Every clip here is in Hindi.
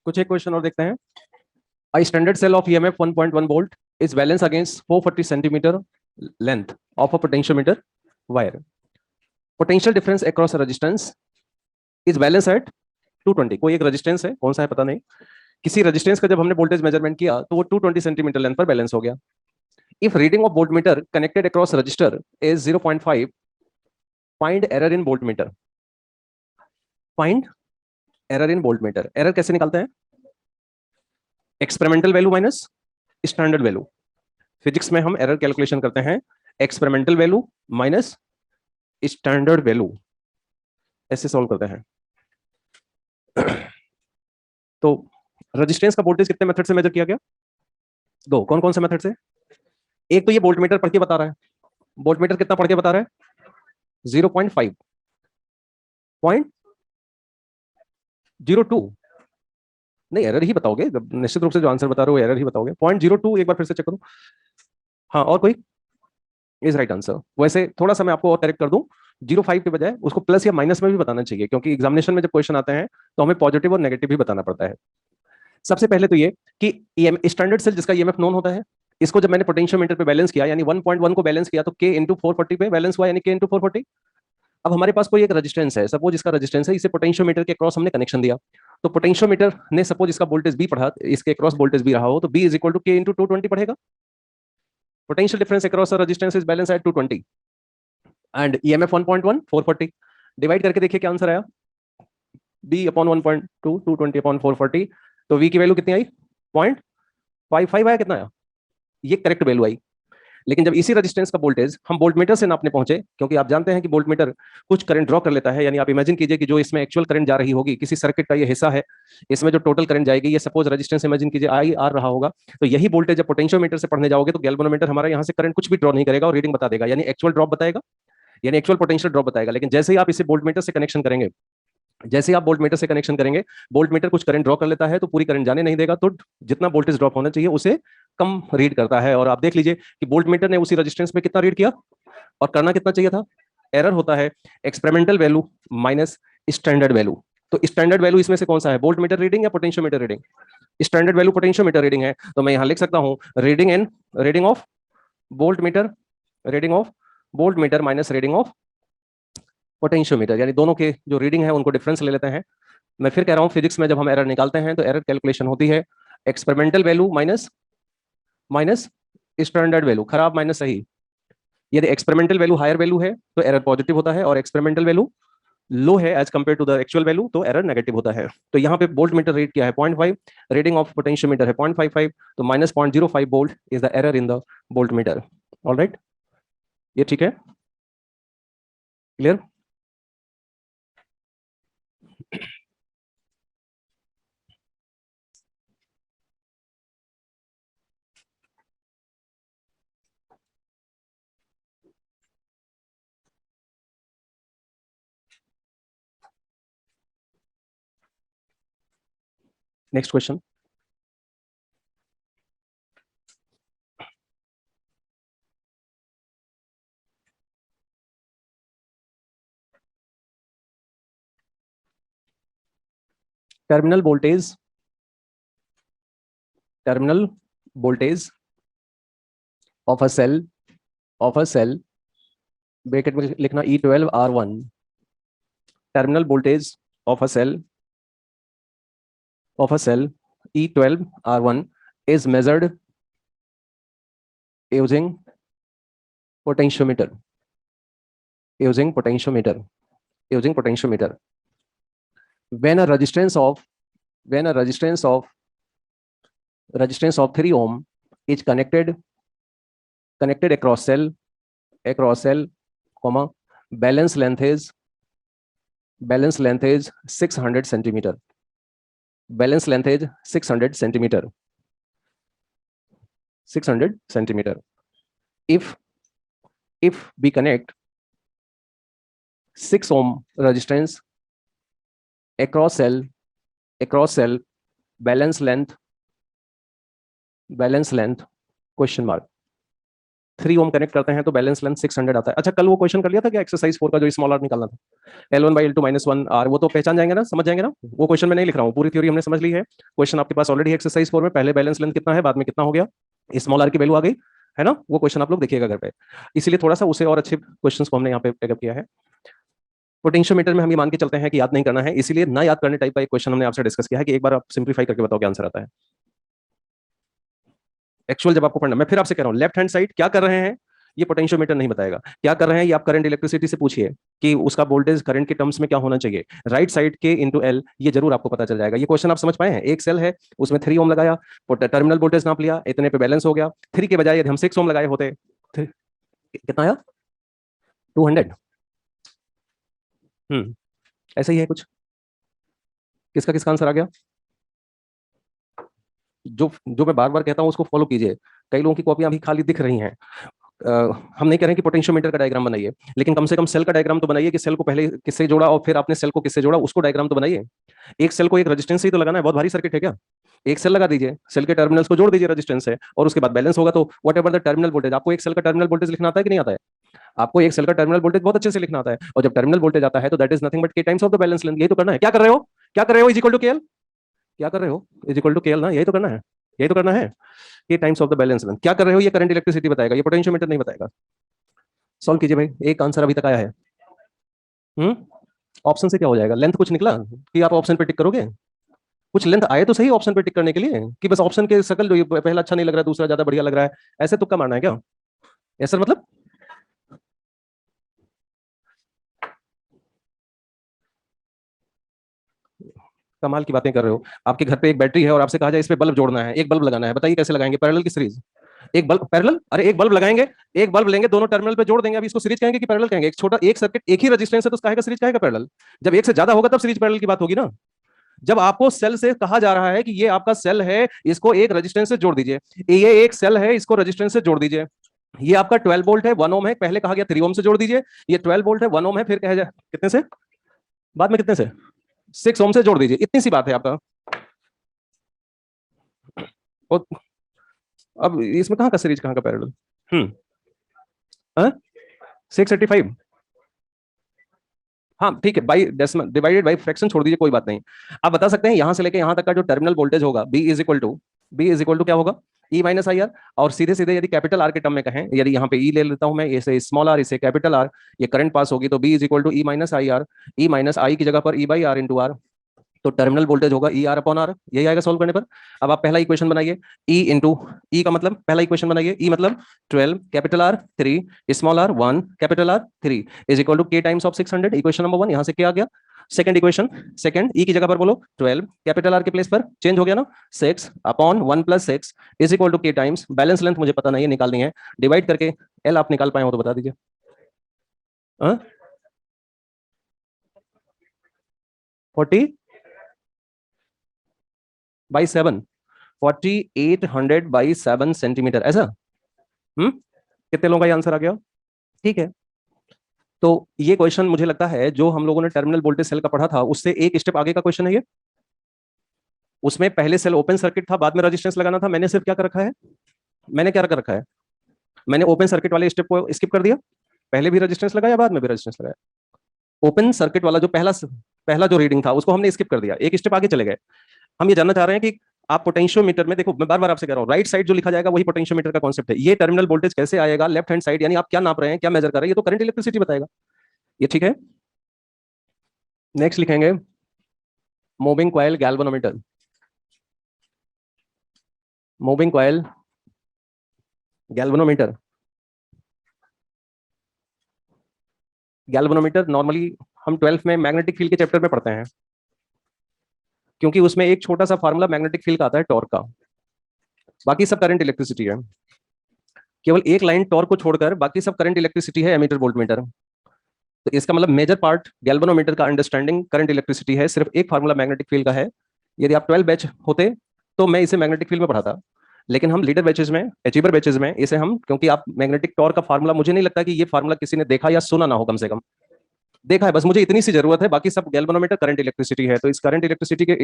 कुछ एक क्वेश्चन और देखते हैं। A standard cell of EMF 1.1 volt is balanced against 440 centimeter length of a potentiometer wire. Potential difference across a resistance is balanced at 220. कोई एक रेजिस्टेंस है, कौन सा है पता नहीं। किसी रेजिस्टेंस का जब हमने वोल्टेज मेजरमेंट किया तो वो 220 सेंटीमीटर लेंथ पर बैलेंस हो गया। If reading of voltmeter connected across resistor is 0.5, find error in voltmeter. Find error in voltmeter. Error कैसे निकालते हैं? Experimental value minus standard value. Physics में हम एरर कैलकुलेशन करते हैं experimental value minus standard value, ऐसे सॉल्व करते हैं। तो रेजिस्टेंस का वोल्टेज कितने मेथड से मेजर किया गया? दो। कौन कौन से मेथड से? एक तो ये वोल्टमीटर पढ़ के बता रहा है। वोल्टमीटर कितना पढ़ के बता रहा है? 0.5 0.02। नहीं, एरर ही बताओगे निश्चित रूप से, जो आंसर बता रहे हो एरर ही बताओगे। 0.02 एक बार फिर से चेक करो। हाँ, और कोई इज राइट आंसर। वैसे थोड़ा सा मैं आपको और करेक्ट कर दूं, 0.5 के बजाय उसको प्लस या माइनस में भी बताना चाहिए, क्योंकि एग्जामिनेशन में जब क्वेश्चन आते हैं तो हमें पॉजिटिव और नेगेटिव भी बताना पड़ता है। सबसे पहले तो ये कि स्टैंडर्ड सेल जिसका ईएमएफ नोन होता है, इसको जब मैंने पोटेंशियोमीटर पे बैलेंस किया, यानी 1.1 को बैलेंस किया, तो K × 440 पे बैलेंस हुआ, यानी K × 440। अब हमारे पास कोई एक रेजिस्टेंस है, सपोज इसका रेजिस्टेंस है, इसे पोटेंशियोमीटर के क्रॉस हमने कनेक्शन दिया, तो पोटेंशियोमीटर ने सपोज इसका वोल्टेज B पढ़ा, इसके क्रॉस वोल्टेज B रहा हो, तो B = K × 220 पढ़ेगा। Potential difference across resistance is balance at 220 and EMF 1.1 440। Divide करके देखिए क्या आंसर आया। B/1.2 220/440, तो V की वैल्यू कितनी आई? 0.55 आया। कितना आया? ये करेक्ट वैल्यू आई। लेकिन जब इसी रेजिस्टेंस का वोल्टेज हम वोल्टमीटर से नापने पहुंचे, क्योंकि आप जानते हैं कि वोल्टमीटर कुछ करंट ड्रॉ कर लेता है, यानी आप इमेजिन कीजिए कि जो इसमें एक्चुअल करंट जा रही होगी, किसी सर्किट का ये हिस्सा है, इसमें जो टोटल करंट जाएगी, ये सपोज रेजिस्टेंस इमेजिन कीजिए आई आर रहा होगा, तो यही वोल्टेज जब पोटेंशियोमीटर से पढ़ने जाओगे तो गैल्वेनोमीटर हमारा यहाँ से करंट कुछ भी ड्रॉ नहीं करेगा और रीडिंग बता देगा, यानी एक्चुअल ड्रॉप बताएगा, यानी एक्चुअल पोटेंशियल ड्रॉप बताएगा। लेकिन जैसे ही आप इसे वोल्टमीटर से कनेक्शन करेंगे, जैसे आप वोल्टमीटर से कनेक्शन करेंगे, वोल्टमीटर कुछ करंट ड्रॉ कर लेता है, तो पूरी करंट जाने नहीं देगा, तो जितना वोल्टेज ड्रॉप होना चाहिए उसे कम रीड करता है। और आप देख लीजिए कि वोल्टमीटर ने उसी रेजिस्टेंस में कितना रीड किया, और करना कितना चाहिए था। एरर होता है experimental value minus standard value. तो स्टैंडर्ड वैल्यू इसमें से कौन सा है, वोल्टमीटर रीडिंग या potentiometer reading? Standard value potentiometer reading है, तो मैं यहां लिख सकता हूं reading of voltmeter minus reading of potentiometer, यानी दोनों के जो रीडिंग है उनको डिफरेंस ले लेते हैं। मैं फिर कह रहा हूं, फिजिक्स में जब हम एरर निकालते हैं तो एरर कैलकुलेशन होती है experimental value minus standard value. खराब माइनस सही। यदि एक्सपेरिमेंटल वैल्यू हायर वैल्यू है तो एरर पॉजिटिव होता है, और एक्सपेरिमेंटल वैल्यू लो है as compare to the actual value, तो एरर नेगेटिव होता है। तो यहाँ पे वोल्टमीटर रीड किया है 0.5, रीडिंग ऑफ पोटेंशियोमीटर है 0.55, तो minus 0.05 volt is the error in the voltmeter. Alright, ये ठीक है, clear? Next question. Terminal voltage of a cell bracket में लिखना E12R1। Terminal voltage of a cell E12R1 is measured using potentiometer when a resistance of 3 ohm is connected across cell, comma, balance length is 600 centimeter. Balance length is 600 centimeter. If we connect 6 ohm resistance across cell, balance length question mark 3 Om connect करते हैं तो बैलेंस लेंथ 600 आता है। अच्छा, कल वो क्वेश्चन कर लिया था क्या एक्सरसाइज 4 का, जो स्मॉल आर निकालना था, L1/L2 - 1 R, वो तो पहचान जाएंगे ना, समझ जाएंगे ना। वो क्वेश्चन मैं नहीं लिख रहा हूँ, पूरी थ्योरी हमने समझ ली है। क्वेश्चन आपके पास ऑलरेडी एक्सरसाइज 4 में, पहले बैलेंस लेंथ कितना है, बाद में कितना हो गया, स्मॉल आर की वैल्यू आ गई है ना। वो क्वेश्चन आप लोग देखिएगा घर पे, इसीलिए थोड़ा सा उसे और अच्छे क्वेश्चन को हमने यहाँ पे पिकअप किया है। पोटेंशियोमीटर में हम ये मान के चलते हैं कि याद नहीं करना है, इसीलिए ना याद करने टाइप का एक क्वेश्चन हमने आपसे डिस्कस किया है कि एक बार आप सिंप्लीफाई करके बताओ क्या आंसर आता है। एक्चुअल जब आपको पढ़ना, मैं फिर आपसे कह रहा हूँ, लेफ्ट हैंड साइड क्या कर रहे हैं, ये पोटेंशियोमीटर नहीं बताएगा। क्या कर रहे हैं, ये आप करंट इलेक्ट्रिसिटी से पूछिए कि उसका वोल्टेज करंट के टर्म्स में क्या होना चाहिए, राइट साइड के इनटू एल, ये जरूर आपको पता चल जाएगा। ये क्वेश्चन आप समझ पाए हैं, एक सेल है उसमें 3 ओम लगाया, टर्मिनल वोल्टेज नाप लिया, इतने पे बैलेंस हो गया। 3 के बजाय यदि हम 6 ओम लगाए होते, कितना आया, 200। ऐसा ही है कुछ। किसका किसका आंसर आ गया, जो जो मैं बार बार कहता हूं उसको फॉलो कीजिए। कई लोगों की कॉपियां अभी खाली दिख रही हैं। हम नहीं कह रहे हैं कि पोटेंशियोमीटर का डायग्राम बनाइए, लेकिन कम से कम सेल का डायग्राम तो बनाइए कि सेल को पहले किससे जोड़ा और फिर आपने सेल को किससे जोड़ा, उसको डायग्राम तो बनाइए। एक सेल को एक रेजिस्टेंस ही तो लगाना है, बहुत भारी सर्किट है क्या। एक सेल लगा दीजिए, सेल के टर्मिनल्स को जोड़ दीजिए रेजिस्टेंस से, और उसके बाद बैलेंस होगा तो what ever the terminal voltage. आपको एक सेल का टर्मिनल वोल्टेज लिखना आता है कि नहीं आता है, आपको एक सेल का टर्मिनल वोल्टेज बहुत अच्छे से लिखना आता है, और जब टर्मिनल वोल्टेज आता है तो दैट इज नथिंग बट के times of the balance length. यही तो करना है, क्या कर रहे हो, क्या कर रहे हो, इज इक्वल टू केएल, क्या कर रहे हो, इज इक्वल टू केएल ना, यही तो करना है, यही तो करना है। के times of the balance length क्या कर रहे हो, ये करंट इलेक्ट्रिसिटी बताएगा, ये पोटेंशियोमीटर नहीं बताएगा। सॉल्व कीजिए भाई, एक आंसर अभी तक आया है। हम्म ऑप्शन से क्या हो जाएगा, लेंथ कुछ निकला कि आप ऑप्शन पे टिक करोगे, कुछ लेंथ आए तो सही ऑप्शन पे टिक करने के लिए, कि बस ऑप्शन के शकल जो पहला अच्छा नहीं लग रहा है दूसरा ज्यादा बढ़िया लग रहा है, ऐसे तुक्का मारना है क्या, ऐसा मतलब। कमाल की बातें कर रहे हो, आपके घर पे एक बैटरी है और आपसे कहा जाए इस पे बल्ब जोड़ना है, एक बल्ब लगाना है, बताइए कैसे लगाएंगे, पैरेलल की सीरीज, एक बल्ब पैरेलल, अरे एक बल्ब लगाएंगे, एक बल्ब लेंगे दोनों टर्मिनल पे जोड़ देंगे, अभी इसको सीरीज कहेंगे कि पैरेलल कहेंगे, एक छोटा एक सर्किट एक ही रेजिस्टेंस है तो कहेगा सीरीज कहेगा पैरेलल, जब एक से ज्यादा होगा तब सीरीज पैरेलल की बात होगी ना। जब आपको सेल से कहा जा रहा है कि ये आपका सेल है, इसको एक रेजिस्टेंस से जोड़ दीजिए, ये एक सेल है इसको रेजिस्टेंस से जोड़ दीजिए, ये आपका 12 वोल्ट है 1 ओम है, पहले कहा गया 3 ओम से जोड़ दीजिए, ये 12 वोल्ट है 1 ओम है, फिर कहा जाए कितने से, बाद में कितने से, 6 ओम से जोड़ दीजिए, इतनी सी बात है आपका। और अब इसमें कहाँ का सीरीज कहाँ का पैरेलल, हम्म 685, हाँ ठीक है, by decimal divided by fraction छोड़ दीजिए, कोई बात नहीं। आप बता सकते हैं यहां से लेके यहां तक का जो टर्मिनल वोल्टेज होगा बी इज इक्वल टू क्या होगा, ई माइनस आई आर, और सीधे सीधे यदि कैपिटल आर के टर्म में कहें, यदि यहाँ पे ई ले लेता हूं मैं, इसे स्मॉल आर इसे कैपिटल आर, ये करंट पास होगी तो B is equal to E minus I R, E minus I की जगह पर E by R into R, तो टर्मिनल वोल्टेज होगा ई आर अपॉन आर, यही आएगा सोल्व करने पर। अब आप पहला इक्वेशन बनाइए, ई इंटू ई का मतलब पहला इक्वेशन बनाइए, ई मतलब 12 capital R 3 small r 1 capital R 3 is equal to K times of 600, equation number 1 यहां से क्या आ गया। सेकंड इक्वेशन, सेकंड ई की जगह पर बोलो 12 कैपिटल आर के प्लेस पर चेंज हो गया ना, 6 upon 1 plus 6 is equal to K times balance length मुझे पता नहीं है निकालनी है, डिवाइड करके एल आप निकाल पाए हो तो बता दीजिए। 40/7, 4800/7 सेंटीमीटर, ऐसा। कितने लोगों का ये आंसर आ गया, ठीक है। तो ये क्वेश्चन मुझे लगता है जो हम लोगों ने टर्मिनल वोल्टेज सेल का पढ़ा था उससे एक स्टेप आगे का क्वेश्चन है ये। उसमें पहले सेल ओपन सर्किट था, बाद में रेजिस्टेंस लगाना था, मैंने सिर्फ क्या कर रखा है, मैंने क्या कर रखा है, मैंने ओपन सर्किट वाले स्टेप को स्किप कर दिया, पहले भी रेजिस्टेंस लगाया बाद में भी रेजिस्टेंस लगाया, ओपन सर्किट वाला जो पहला पहला जो रीडिंग था उसको हमने स्किप कर दिया, एक स्टेप आगे चले गए। हम ये जानना चाह रहे हैं कि आप पोटेंशियोमीटर में देखो, मैं बार बार आपसे कह रहा हूं, राइट साइड जो लिखा जाएगा वही पोटेंशियोमीटर का कॉन्सेप्ट है, ये टर्मिनल वोल्टेज कैसे आएगा लेफ्ट हैंड साइड, यानी आप क्या नाप रहे हैं क्या मेजर कर रहे हैं, ये तो करंट इलेक्ट्रिसिटी बताएगा, ये ठीक है। नेक्स्ट लिखेंगे moving coil galvanometer, moving coil galvanometer, galvanometer normally हम 12th में मैग्नेटिक फील्ड के चैप्टर में पढ़ते हैं, क्योंकि उसमें एक छोटा सा फार्मूला मैग्नेटिक फील्ड का आता है टॉर्क का, बाकी सब करंट इलेक्ट्रिसिटी है, केवल एक लाइन टॉर्क को छोड़कर बाकी सब करंट इलेक्ट्रिसिटी है एमीटर वोल्टमीटर। तो इसका मतलब मेजर पार्ट गैल्वेनोमीटर का अंडरस्टैंडिंग करंट इलेक्ट्रिसिटी है, सिर्फ एक फार्मूला मैग्नेटिक फील्ड का है। यदि आप 12 बैच होते तो मैं इसे मैग्नेटिक फील्ड में पढ़ाता, लेकिन हम लीडर बैचेज में अचीवर बैचेज में इसे हम, क्योंकि आप मैग्नेटिक टॉर्क का फार्मूला, मुझे नहीं लगता कि ये फार्मूला किसी ने देखा या सुना ना हो, कम से कम देखा है, बस मुझे इतनी सी जरूरत है, बाकी सब गैल्वेनोमीटर करंट इलेक्ट्रिसिटी है, तो इस करंट इलेक्ट्रिसिटी के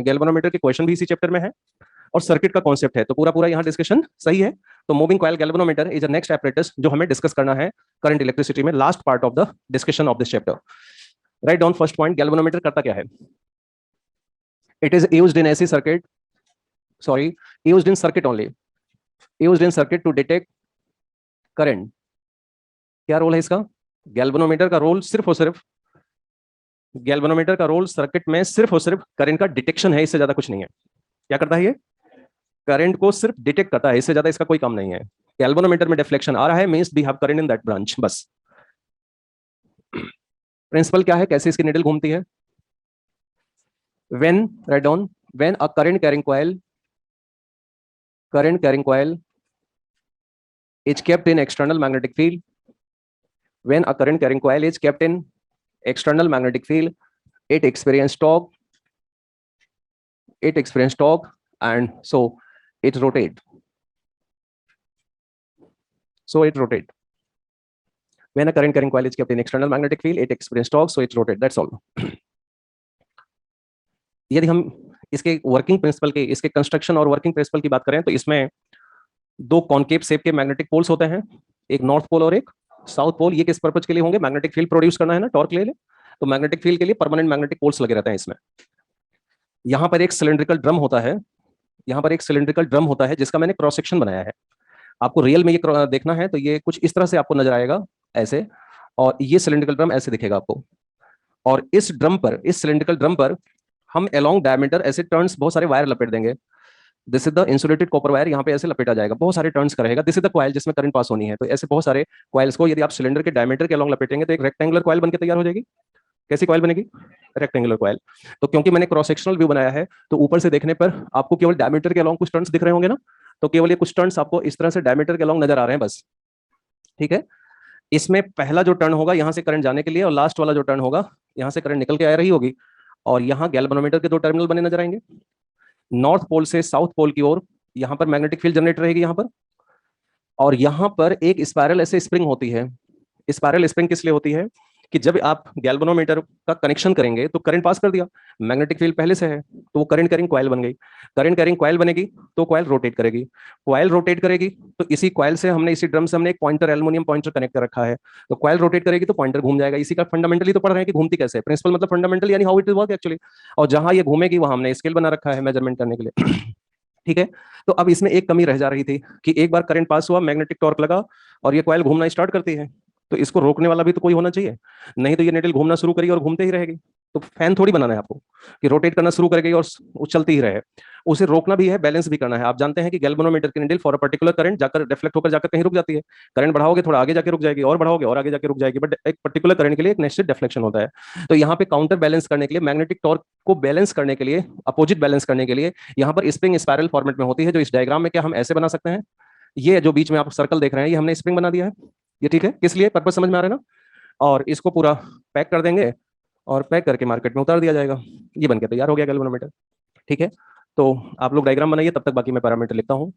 गैल्वेनोमीटर के क्वेश्चन भी इसी चैप्टर में है, और सर्किट का कॉन्सेप्ट है, तो पूरा पूरा यहाँ डिस्कशन सही है। तो moving coil galvanometer is a next apparatus जो हमें डिस्कस करना है करंट इलेक्ट्रिसिटी में, last part of the discussion of this chapter. Right down first point, galvanometer करता क्या है? It is used in AC circuit, sorry, used in circuit only, used in circuit to detect current. क्या रोल है इसका? गैल्वेनोमीटर का रोल सिर्फ और सिर्फ, गैल्वेनोमीटर का रोल सर्किट में सिर्फ और सिर्फ करंट का डिटेक्शन है, इससे ज्यादा कुछ नहीं है। क्या करता है ये? करंट को सिर्फ डिटेक्ट करता है, इससे ज्यादा इसका कोई काम नहीं है। गैल्वेनोमीटर में डिफ्लेक्शन आ रहा है means we have current in that branch, बस। प्रिंसिपल क्या है, कैसे इसकी निडल घूमती है? When, right down, when a current carrying coil is kept in external magnetic field, when a current carrying coil is kept in external magnetic field, it experiences torque, and so it rotates. When a current carrying coil is kept in external magnetic field, it experiences torque, so it rotates. That's all. यदि हम इसके वर्किंग प्रिंसिपल के, इसके कंस्ट्रक्शन और वर्किंग प्रिंसिपल की बात करें तो इसमें दो कॉन्केव शेप के मैग्नेटिक पोल्स होते हैं, एक नॉर्थ पोल और एक साउथ पोल। ये किस पर्पज के लिए होंगे? मैग्नेटिक फील्ड प्रोड्यूस करना है ना, टॉर्क ले ले, तो मैग्नेटिक फील्ड के लिए परमानेंट मैग्नेटिक पोल्स लगे रहते हैं इसमें। यहाँ पर एक सिलेंड्रिकल ड्रम होता है, यहाँ पर एक सिलेंड्रिकल ड्रम होता है जिसका मैंने क्रॉस सेक्शन बनाया है। आपको रियल में ये देखना है तो ये कुछ इस तरह से आपको नजर आएगा, ऐसे, और ये सिलेंड्रिकल ड्रम ऐसे दिखेगा आपको। और इस ड्रम पर, इस सिलेंड्रिकल ड्रम पर हम अलोंग डायमीटर ऐसे टर्न्स बहुत सारे वायर लपेट देंगे। This is the insulated copper wire, यहाँ पे ऐसे लपेटा जाएगा, बहुत सारे टर्न्स का रहेगा। दिस इज द कॉइल जिसमें करंट पास होनी है। तो ऐसे बहुत सारे कॉइल्स को यदि आप सिलेंडर के डायमीटर के अलोंग लपेटेंगे तो एक रेक्टेंगुलर कॉइल बनकर तैयार हो जाएगी। कैसी कॉइल बनेगी? Rectangular coil. तो क्योंकि मैंने क्रॉस सेक्शनल व्यू बनाया है तो ऊपर से देखने पर आपको केवल डायमीटर के अलोंग कुछ टर्न्स दिख रहे होंगे ना, तो केवल ये कुछ टर्न्स आपको इस तरह से डायमीटर के अलोंग नजर आ रहे हैं, बस। ठीक है, इसमें पहला जो टर्न होगा यहाँ से करंट जाने के लिए, और लास्ट वाला जो टर्न होगा यहाँ से करंट निकल के आ रही होगी, और यहाँ गैल्वेनोमीटर के दो टर्मिनल बने नजर आएंगे। नॉर्थ पोल से साउथ पोल की ओर यहाँ पर मैग्नेटिक फील्ड जनरेट रहेगी यहाँ पर, और यहाँ पर एक स्पाइरल ऐसे स्प्रिंग होती है। स्पाइरल स्प्रिंग किस लिए होती है? कि जब आप गैल्वेनोमीटर का कनेक्शन करेंगे तो करंट पास कर दिया, मैग्नेटिक फील्ड पहले से है, तो वो करंट कैरिंग कॉइल बन गई। करंट कैरिंग कॉइल बनेगी तो कॉइल रोटेट करेगी, कॉइल रोटेट करेगी तो इसी कॉइल से हमने, इसी ड्रम से हमने एक पॉइंटर, एल्युमिनियम पॉइंटर कनेक्ट कर रखा है, तो कॉइल रोटेट करेगी तो पॉइंटर घूम जाएगा। इसी का फंडामेंटली तो पढ़ रहे हैं कि घूमती कैसे है, प्रिंसिपल मतलब फंडामेंटल, यानी हाउ इट वर्क एक्चुअली। और जहां ये घूमेगी वहां हमने स्केल बना रखा है मेजरमेंट करने के लिए। ठीक है, तो अब इसमें एक कमी रह जा रही थी कि एक बार करंट पास हुआ, मैग्नेटिक टॉर्क लगा और ये कॉइल घूमना स्टार्ट करती है, तो इसको रोकने वाला भी तो कोई होना चाहिए, नहीं तो ये निडल घूमना शुरू करेगी और घूमते ही रहेगी। तो फैन थोड़ी बनाना है आपको कि रोटेट करना शुरू करेगी और चलती ही रहे, उसे रोकना भी है, बैलेंस भी करना है। आप जानते हैं कि गैल्वेनोमीटर की needle for a particular current जाकर रिफ्लेक्ट होकर जाकर कहीं रुक जाती है। करंट बढ़ाओगे थोड़ा आगे जाके रुक जाएगी, और बढ़ाओगे और आगे जाके रुक जाएगी, बट एक पर्टिकुलर करंट के लिए एक निश्चित डिफ्लेक्शन होता है। तो यहाँ पे काउंटर बैलेंस करने के लिए, मैग्नेटिक टॉर्क को बैलेंस करने के लिए, अपोजिट बैलेंस करने के लिए यहाँ पर स्प्रिंग स्पाइरल फॉर्मेट में होती है, जो इस डायग्राम में क्या हम ऐसे बना सकते हैं, ये जो बीच में आप सर्कल देख रहे हैं ये हमने स्प्रिंग बना दिया है। ये ठीक है, किस लिए पर्पज समझ में आ रहा है ना? और इसको पूरा पैक कर देंगे और पैक करके मार्केट में उतार दिया जाएगा, ये बनके तैयार हो गया गैल्वेनोमीटर। ठीक है, तो आप लोग डायग्राम बनाइए, तब तक बाकी मैं पैरामीटर लिखता हूँ।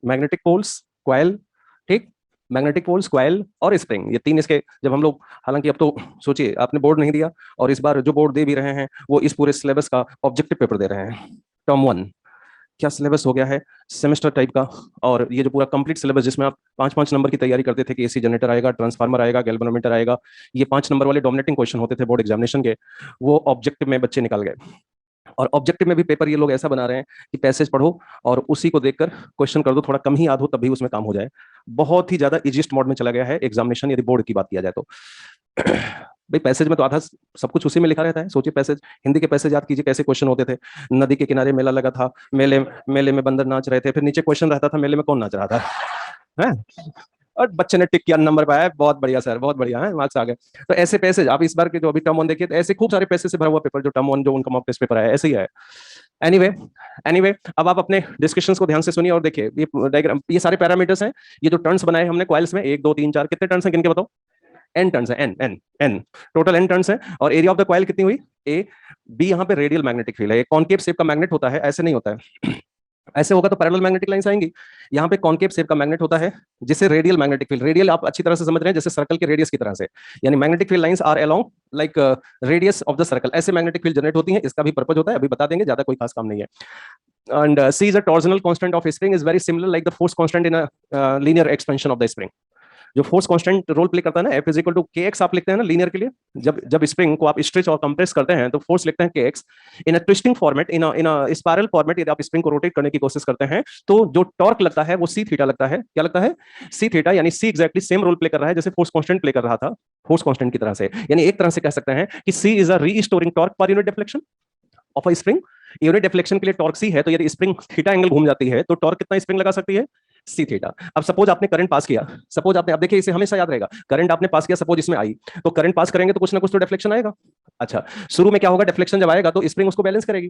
मैग्नेटिक पोल्स, कॉइल, ठीक, मैग्नेटिक पोल्स, कॉइल और स्प्रिंग, ये तीन इसके, जब हम लोग, हालांकि अब तो सोचिए आपने बोर्ड नहीं दिया, और इस बार जो बोर्ड दे भी रहे हैं वो इस पूरे सिलेबस का ऑब्जेक्टिव पेपर दे रहे हैं। टर्म 1 क्या सिलेबस हो गया है, सेमेस्टर टाइप का। और ये जो पूरा कंप्लीट सिलेबस जिसमें आप 5-5 नंबर की तैयारी करते थे कि एसी जनरेटर आएगा, ट्रांसफार्मर आएगा, गैल्वेनोमीटर आएगा, ये 5 नंबर वाले डोमिनेटिंग क्वेश्चन होते थे बोर्ड एग्जामिनेशन के, वो ऑब्जेक्टिव में बच्चे निकाल गए। और ऑब्जेक्टिव में भी पेपर ये लोग ऐसा बना रहे हैं कि पैसेज पढ़ो और उसी को देखकर क्वेश्चन कर दो, थोड़ा कम ही याद हो तब भी उसमें काम हो जाए। बहुत ही ज्यादा इजिएस्ट मोड में चला गया है एग्जामिनेशन, यदि बोर्ड की बात किया जाए तो। भाई पैसेज में तो आधा सब कुछ उसी में लिखा रहता है। सोचिए पैसेज, हिंदी के पैसेज याद कीजिए कैसे क्वेश्चन होते थे। नदी के किनारे मेला लगा था, मेले मेले में बंदर नाच रहे थे, फिर नीचे क्वेश्चन रहता था मेले में कौन नाच रहा था, है? और बच्चे ने टिक किया, नंबर पाया, बहुत बढ़िया सर, बहुत बढ़िया है, मार्क्स आ गए। तो ऐसे पैसेज आप इस बार के जो अभी टर्म वन देखिए, तो ऐसे खूब सारे पैसेज से भरा हुआ पेपर, जो टर्म वन जो उनका मॉक टेस्ट पेपर है ऐसे ही है। एनीवे एनीवे अब आप अपने डिस्कशंस को ध्यान से सुनिए और देखिए, ये डायग्राम, ये सारे पैरामीटर्स हैं। ये जो टर्न्स बनाए हमने कॉइल्स में, 1 2 3 4, कितने टर्न्स हैं गिन के बताओ? एन टर्न्स है, N N N, total N turns है। और एरिया ऑफ द कॉइल कितनी हुई? A B. यहाँ पे रेडियल मैग्नेटिक फील्ड है, कॉनकेव शेप का मैग्नेट होता है, ऐसे नहीं होता है। ऐसे होगा तो पैरेलल मैग्नेटिक लाइंस आएंगी। यहाँ पे कॉनकेव शेप का मैग्नेट होता है जिसे रेडियल मैग्नेटिक फील्ड, रेडियल आप अच्छी तरह से समझ रहे हैं जैसे सर्कल के रेडियस की तरह से, यानी magnetic field lines are along like radius of the circle, ऐसे मैग्नेटिक फील्ड जनरेट होती है। इसका भी पर्पज होता है, अभी बता देंगे, ज्यादा कोई खास काम नहीं है। And C is a torsional constant of a spring is very similar like the force constant in a linear expansion of the spring. जो फोर्स कांस्टेंट रोल प्ले करता है ना, F is equal to KX आप लिखते हैं ना लीनियर के लिए, जब स्प्रिंग को आप स्ट्रेच और कंप्रेस करते हैं तो फोर्स लिखते हैं KX। इन अ ट्विस्टिंग फॉर्मेट, इन अ स्पाइरल फॉर्मेट, यदि आप स्प्रिंग को रोटेट करने की कोशिश करते हैं तो जो टॉर्क लगता है वो C थीटा लगता है। क्या लगता है? C थीटा, यानी C exactly same role play कर रहा है जैसे फोर्स कांस्टेंट प्ले कर रहा था, फोर्स कांस्टेंट की तरह से। यानी एक तरह से कह सकते हैं कि C is a restoring torque per unit deflection of a spring. Unit deflection के लिए टॉर्क C है, तो यदि स्प्रिंग थीटा एंगल घूम जाती है तो टॉर्क कितना स्प्रिंग लगा सकती है? C theta. अब सपोज आपने करंट पास किया, सपोज आपने, अब देखिए इसे हमेशा याद रहेगा, करंट आपने पास किया, सपोज इसमें आई, तो करंट पास करेंगे तो कुछ ना कुछ तो डिफ्लेक्शन आएगा। अच्छा, शुरू में क्या होगा? डिफ्लेक्शन जब आएगा तो स्प्रिंग उसको बैलेंस करेगी।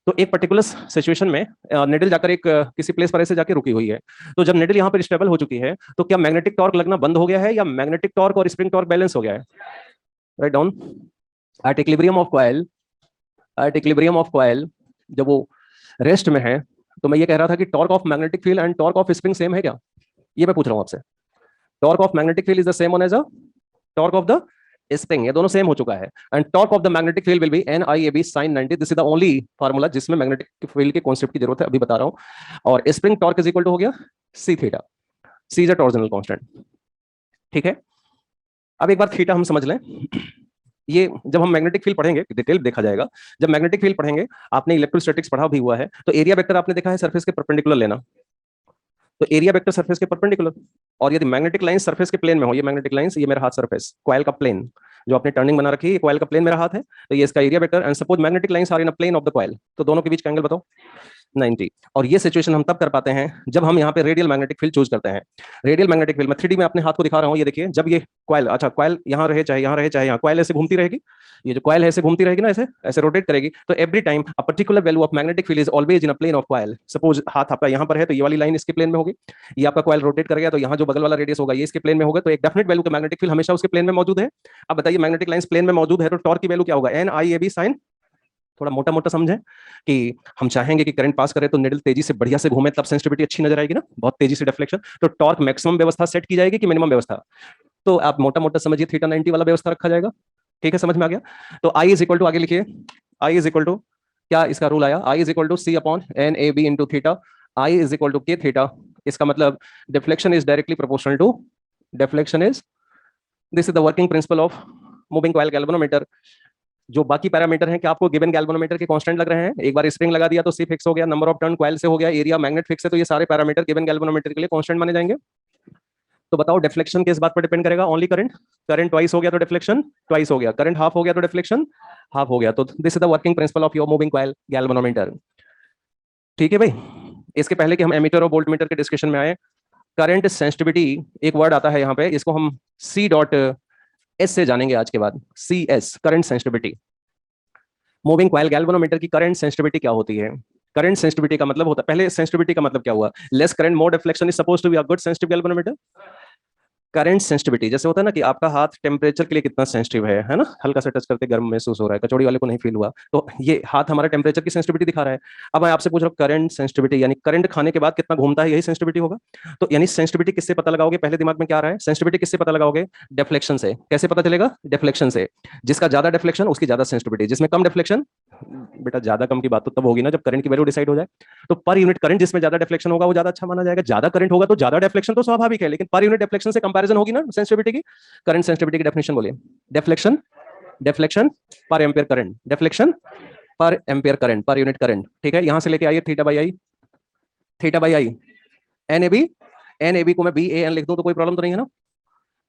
तो एक पर्टिकुलर सिचुएशन में निडल जाकर एक किसी प्लेस पर ऐसे जाके रुकी हुई है, तो जब निडल यहाँ पर स्टेबल हो चुकी है तो क्या मैग्नेटिक टॉर्क लगना बंद हो गया है या मैग्नेटिक टॉर्क और स्प्रिंग टॉर्क बैलेंस हो गया है? Write down. At equilibrium of coil, at equilibrium of coil जब वो रेस्ट में है, तो मैं ये कह रहा था कि torque of magnetic field and torque of spring same है क्या? ये मैं पूछ रहा हूं आपसे। Torque of magnetic field is the same one as a torque of the spring, ये दोनों सेम हो चुका है। And torque of the magnetic field will be NIAB sin 90। This is the only formula जिसमें मैग्नेटिक फील्ड के कॉन्सेप्ट की जरूरत है, अभी बता रहा हूं। और spring torque is equal to हो गया C theta. C is a torsional constant, ठीक है। अब एक बार थीटा हम समझ लें। ये जब हम मैग्नेटिक फील्ड पढ़ेंगे, डिटेल देखा जाएगा, जब मैग्नेटिक फील्ड पढ़ेंगे, आपने इलेक्ट्रोस्टैटिक्स पढ़ा भी हुआ है, तो एरिया वेक्टर आपने देखा है सरफेस के परपेंडिकुलर लेना, तो एरिया वेक्टर सरफेस के परपेंडिकुलर। और यदि मैग्नेटिक लाइन सरफेस के प्लेन में हो, ये मैग्नेटिक लाइन, ये मेरा हाथ सरफेस, कॉइल का प्लेन जो आपने टर्निंग बना रखी है, कॉइल का प्लेन मेरा हाथ है, तो ये इसका area vector. And suppose magnetic lines are in a plane of the coil, तो दोनों के बीच का एंगल बताओ? 90। और ये सिचुएशन हम तब कर पाते हैं जब हम यहाँ पे रेडियल मैग्नेटिक फील्ड चूज करते हैं। रेडियल मैग्नेटिक फील्ड, मैं 3D में अपने हाथ को दिखा रहा हूँ, ये देखिए, जब ये कॉइल, अच्छा कॉइल यहाँ रहे चाहे यहाँ रहे चाहे यहाँ, कॉइल ऐसे घूमती रहेगी, ये जो कॉइल है ऐसे घूमती रहेगी ना, ऐसे ऐसे रोटेट करेगी, तो every time a particular value of magnetic field is always in a plane of coil. Suppose हाथ आपका यहाँ पर है तो ये वाली लाइन इसके प्लेन में होगी, ये आपका कॉइल रोटेट कर गया तो यहाँ जो बगल वाला रेडियस होगा ये इसके प्लेन में होगा, तो एक डेफिनेट वैल्यू का मैग्नेटिक फील्ड हमेशा उसके प्लेन में मौजूद है। अब बताइए मैग्नेटिक लाइंस प्लेन में मौजूद है तो टॉर्क की वैल्यू क्या होगा? NIAB sin, थोड़ा मोटा मोटा समझें कि हम चाहेंगे कि करंट पास करे तो निडल तेजी से बढ़िया से घूमे, तब सेंसिटिविटी अच्छी नजर आएगी ना, बहुत तेजी से डिफ्लेक्शन, तो टॉर्क मैक्सिमम व्यवस्था सेट की जाएगी कि मिनिमम व्यवस्था? तो आप मोटा मोटा समझिए थीटा 90 वाला व्यवस्था रखा जाएगा, ठीक है, समझ में आ गया। तो I इज इक्वल टू, आगे लिखिए, I इज इक्वल टू, क्या इसका रूल आया? I is equal to C upon NAB into theta, I is equal to K theta. इसका मतलब deflection is directly proportional to deflection is, this is the working principle of moving coil galvanometer. जो बाकी पैरामीटर हैं, क्या आपको गिवन गैल्वेनोमीटर के कांस्टेंट लग रहे हैं? एक बार स्प्रिंग लगा दिया तो C फिक्स हो गया, नंबर ऑफ टर्न कॉइल से हो गया, एरिया मैग्नेट फिक्स है, तो ये सारे पैरामीटर गिवन गैल्वेनोमीटर के लिए कांस्टेंट माने जाएंगे। तो बताओ डिफ्लेक्शन किस बात पर डिपेंड करेगा? Only current. करंट ट्वाइस हो गया तो डिफ्लेक्शन ट्वाइस हो गया, करंट हाफ हो गया तो डिफ्लेक्शन हाफ हो गया। तो this is the working principle of your moving coil galvanometer, ठीक है भाई। इसके पहले कि हम एमीटर और वोल्टमीटर के डिस्कशन में आए, करंट सेंसिटिविटी एक वर्ड आता है यहाँ पे, इसको हम C.S से जानेंगे आज के बाद। CS current sensitivity. Moving coil galvanometer की करंट सेंसिटिविटी क्या होती है? करंट सेंसिटिविटी का मतलब होता है, पहले सेंसिटिविटी का मतलब क्या हुआ? Less current more deflection is supposed to be a good sensitive galvanometer. Current sensitivity जैसे होता है ना कि आपका हाथ टेम्परेचर के लिए कितना सेंसिटिव है ना, हल्का सा टच करते गर्म महसूस हो रहा है, कचौड़ी वाले को नहीं फील हुआ, तो ये हाथ हमारा टेम्परेचर की सेंसिटिविटी दिखा रहा है। अब मैं आपसे पूछ रहा हूँ करंट सेंसिटिविटी, यानी करंट खाने के बाद कितना घूमता है, यही सेंसिटिविटी होगा। तो यानी सेंसिटिविटी किससे पता लगाओगे? पहले दिमाग में क्या आ रहा है? सेंसिटिविटी किससे पता लगाओगे? डिफ्लेक्शन से। कैसे पता चलेगा? डिफ्लेक्शन से। जिसका ज्यादा डिफ्लेक्शन उसकी ज्यादा सेंसिटिविटी, जिसमें कम डिफ्लेक्शन, बेटा ज्यादा कम की बात तो तब होगी ना जब करंट की वैल्यू डिसाइड हो जाए। तो पर यूनिट करंट जिसमें ज्यादा डिफ्लेक्शन होगा वो ज्यादा अच्छा माना जाएगा। ज्यादा करंट होगा तो ज्यादा डिफ्लेक्शन तो स्वाभाविक है, लेकिन पर यूनिट डिफ्लेक्शन से कंपैरिजन होगी ना सेंसिटिविटी की। करंट सेंसिटिविटी की डेफिनेशन बोलिए। डिफ्लेक्शन, डिफ्लेक्शन पर एम्पियर करंट, डिफ्लेक्शन पर ampere current, per unit current, ठीक है। यहां से लेके आइए theta by I, theta by I, NAB, NAB को मैं BAN लिख दूं तो कोई प्रॉब्लम तो नहीं है ना?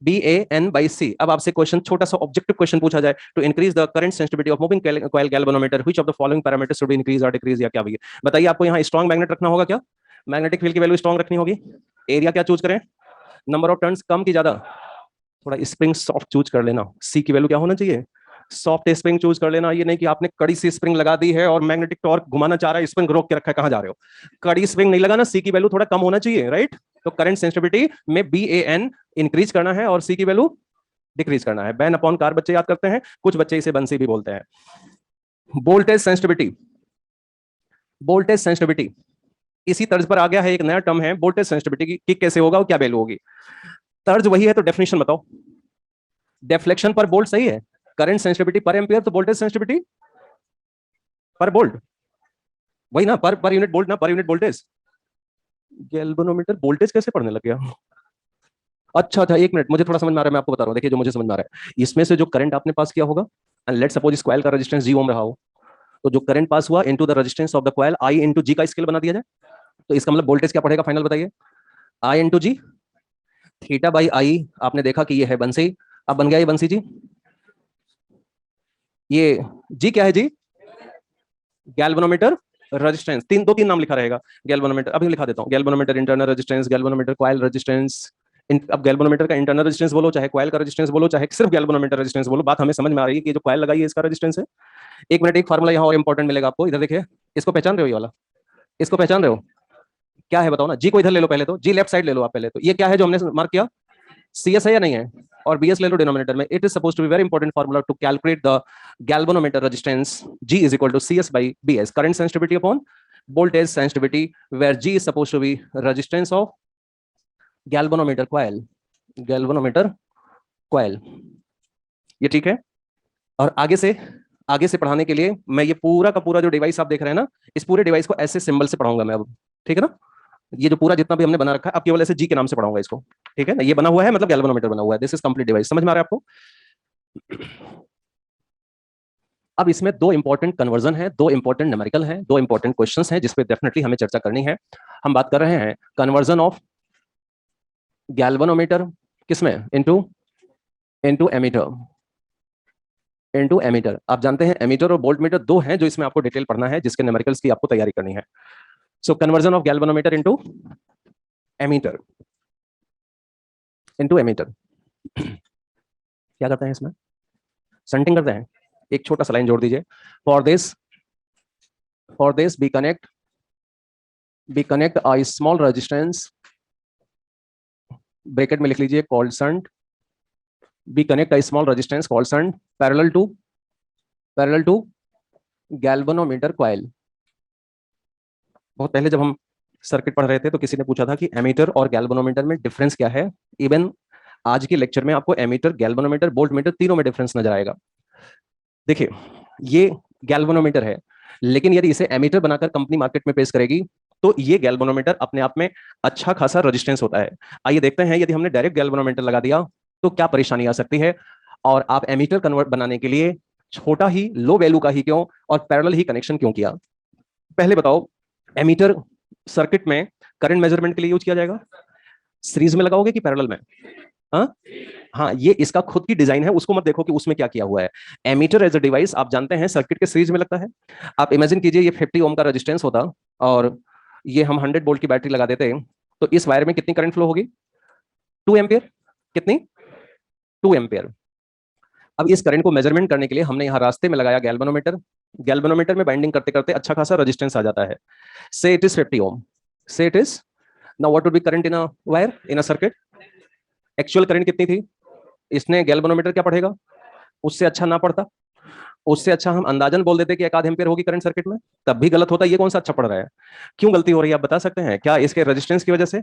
BAN/C। अब आपसे क्वेश्चन, छोटा सा ऑब्जेक्टिव क्वेश्चन पूछा जाए, to increase the current sensitivity of moving coil galvanometer which of the following parameters should be increase और डिक्रीज, या क्या भैया बताइए। आपको यहाँ स्ट्रॉन्ग मैग्नेट रखना होगा क्या? मैग्नेटिक फील्ड की वैल्यू स्ट्रॉन्ग रखनी होगी। एरिया क्या चूज करें? नंबर ऑफ टर्न्स कम की ज्यादा? थोड़ा स्प्रिंग सॉफ्ट चूज कर लेना। सी की वैल्यू क्या होना चाहिए? सॉफ्ट स्प्रिंग चूज कर लेना। ये नहीं कि आपने कड़ी सी स्प्रिंग लगा दी है और मैग्नेटिक टॉर्क घुमाना चाह रहा है, स्प्रिंग रोक के रखा है, कहां जा रहे हो? कड़ी स्प्रिंग नहीं लगाना। सी की वैल्यू थोड़ा कम होना चाहिए, राइट? तो करंट सेंसिटिविटी में BAN इंक्रीज करना है और सी की वैल्यू डिक्रीज करना है। बैन अपॉन कार बच्चे याद करते हैं, कुछ बच्चे इसे बंसी भी बोलते हैं। वोल्टेज सेंसिटिविटी, वोल्टेज सेंसिटिविटी इसी तर्ज पर आ गया है। एक नया टर्म है वोल्टेज सेंसिटिविटी की कैसे होगा और क्या वैल्यू होगी। तर्ज वही है तो डेफिनेशन बताओ। डेफ्लेक्शन पर वोल्ट सही है, करंट सेंसिटिविटी पर एम्पियर, तो वोल्टेज सेंसिटिविटी पर वोल्ट वही ना, पर यूनिट वोल्ट ना, per unit voltage. Galvanometer voltage कैसे पढ़ने लग गया? अच्छा अच्छा, एक मिनट, मुझे थोड़ा समझ में आ रहा है, मैं आपको बता रहा हूँ। देखिए जो मुझे समझ में आ रहा है, इसमें से जो करंट आपने पास किया होगा, एंड लेट सपोज इस कॉइल का रेजिस्टेंस जी ओम रहा हो, तो जो करंट पास हुआ into the resistance of the coil, I into G का स्केल बना दिया जाए, तो इसका मतलब वोल्टेज क्या पड़ेगा फाइनल बताइए? I into G, theta by I. आपने देखा कि ये है बंसी, अब बन गया ये बंसी जी। ये जी क्या है जी? Galvanometer resistance. तीन नाम लिखा रहेगा। गैल्वेनोमीटर अभी लिखा देता हूँ, galvanometer internal resistance, galvanometer coil resistance. अब गैल्वेनोमीटर का इंटरनल रेजिस्टेंस बोलो, चाहे कॉइल का रेजिस्टेंस बोलो, चाहे सिर्फ गैल्वेनोमीटर रेजिस्टेंस बोलो, बात हमें समझ में आ रही है कि जो कॉइल लगाई है इसका रेजिस्टेंस है। एक मिनट, एक फार्मूला यहाँ और इंपॉर्टेंट मिलेगा आपको, इधर देखिए। इसको पहचान रहे हो? ये वाला इसको पहचान रहे हो? क्या है बताओ ना। जी को इधर ले लो पहले, तो जी लेफ्ट साइड ले लो आप पहले। तो ये क्या है जो हमने मार्क किया? CS है या नहीं है? और BS ले लो डिनोमिनेटर में। It is suppose to be very important formula to calculate the galvanometer resistance. G is equal to CS by BS, current sensitivity upon voltage sensitivity, where G is supposed to be resistance of galvanometer coil, galvanometer coil। ये ठीक है। और आगे से पढ़ाने के लिए मैं ये पूरा का पूरा जो डिवाइस आप देख रहे हैं ना, इस पूरे डिवाइस को ऐसे सिंबल से पढ़ाऊंगा मैं अब, ठीक है ना? ये जो पूरा जितना भी हमने बना रखा है, अब केवल ऐसे जी के नाम से पढ़ाऊंगा इसको, ठीक है ना? ये बना हुआ है मतलब गैल्वेनोमीटर बना हुआ है। This is complete device. समझ में आ रहा है आपको? अब इसमें दो इंपॉर्टेंट कन्वर्जन है, दो इंपॉर्टेंट न्यूमेरिकल है, दो इंपॉर्टेंट क्वेश्चंस हैं जिसपे डेफिनेटली हमें चर्चा करनी है। हम बात कर रहे हैं कन्वर्जन ऑफ गैल्वेनोमीटर किसमें? Into ammeter, into ammeter. आप जानते हैं एमीटर और वोल्टमीटर दो हैं जो इसमें आपको डिटेल पढ़ना है, जिसके न्यूमेरिकल्स की आपको तैयारी करनी है। So conversion of galvanometer into ammeter, into ammeter. क्या करते हैं इसमें? शंटिंग करते हैं। एक छोटा सा लाइन जोड़ दीजिए। For this we connect a small resistance, bracket में लिख लीजिए, called shunt. We connect a small resistance called shunt parallel to galvanometer coil. बहुत पहले जब हम सर्किट पढ़ रहे थे तो किसी ने पूछा था कि एमीटर और गैल्वेनोमीटर में डिफरेंस क्या है। इवन आज के लेक्चर में आपको एमीटर, गैल्वेनोमीटर, वोल्टमीटर तीनों में डिफरेंस नजर आएगा। देखिए ये गैल्वेनोमीटर है, लेकिन यदि इसे एमीटर बनाकर कंपनी मार्केट में पेश करेगी तो ये गैल्वेनोमीटर अपने आप में अच्छा खासा रेजिस्टेंस होता है। आइए देखते हैं यदि हमने डायरेक्ट गैल्वेनोमीटर लगा दिया तो क्या परेशानी आ सकती है। और आप एमीटर कन्वर्ट बनाने के लिए छोटा ही, लो वैल्यू का ही क्यों और पैरेलल ही कनेक्शन क्यों किया? पहले बताओ, एमीटर सर्किट में करंट मेजरमेंट के लिए यूज किया जाएगा। सीरीज में लगाओगे कि पैरेलल में? हाँ हाँ, ये इसका खुद की डिजाइन है, उसको मत देखो कि उसमें क्या किया हुआ है। एमीटर एज अ डिवाइस आप जानते हैं सर्किट के सीरीज में लगता है। आप इमेजिन कीजिए ये 50 ओम का रेजिस्टेंस होता और ये हम 100 वोल्ट की बैटरी लगा देते, तो इस वायर में कितनी करंट फ्लो होगी? 2 एम्पियर। कितनी? 2 एम्पियर। अब इस करंट को मेजरमेंट करने के लिए हमने यहाँ रास्ते में लगाया गैल्वेनोमीटर। गैल्वेनोमीटर में बाइंडिंग करते करते अच्छा खासा रेजिस्टेंस आ जाता है। से इट इज 50 ओम, से it is. Now what would be current in a wire, in a circuit? Actual current कितनी थी? इसने गैल्वेनोमीटर क्या पढ़ेगा? उससे अच्छा ना पढ़ता, उससे अच्छा हम अंदाजन बोल देते कि 1 आध एम्पियर होगी करंट सर्किट में, तब भी गलत होता। ये कौन सा अच्छा पढ़ रहा है? क्यों गलती हो रही है आप बता सकते हैं क्या? इसके रेजिस्टेंस की वजह से।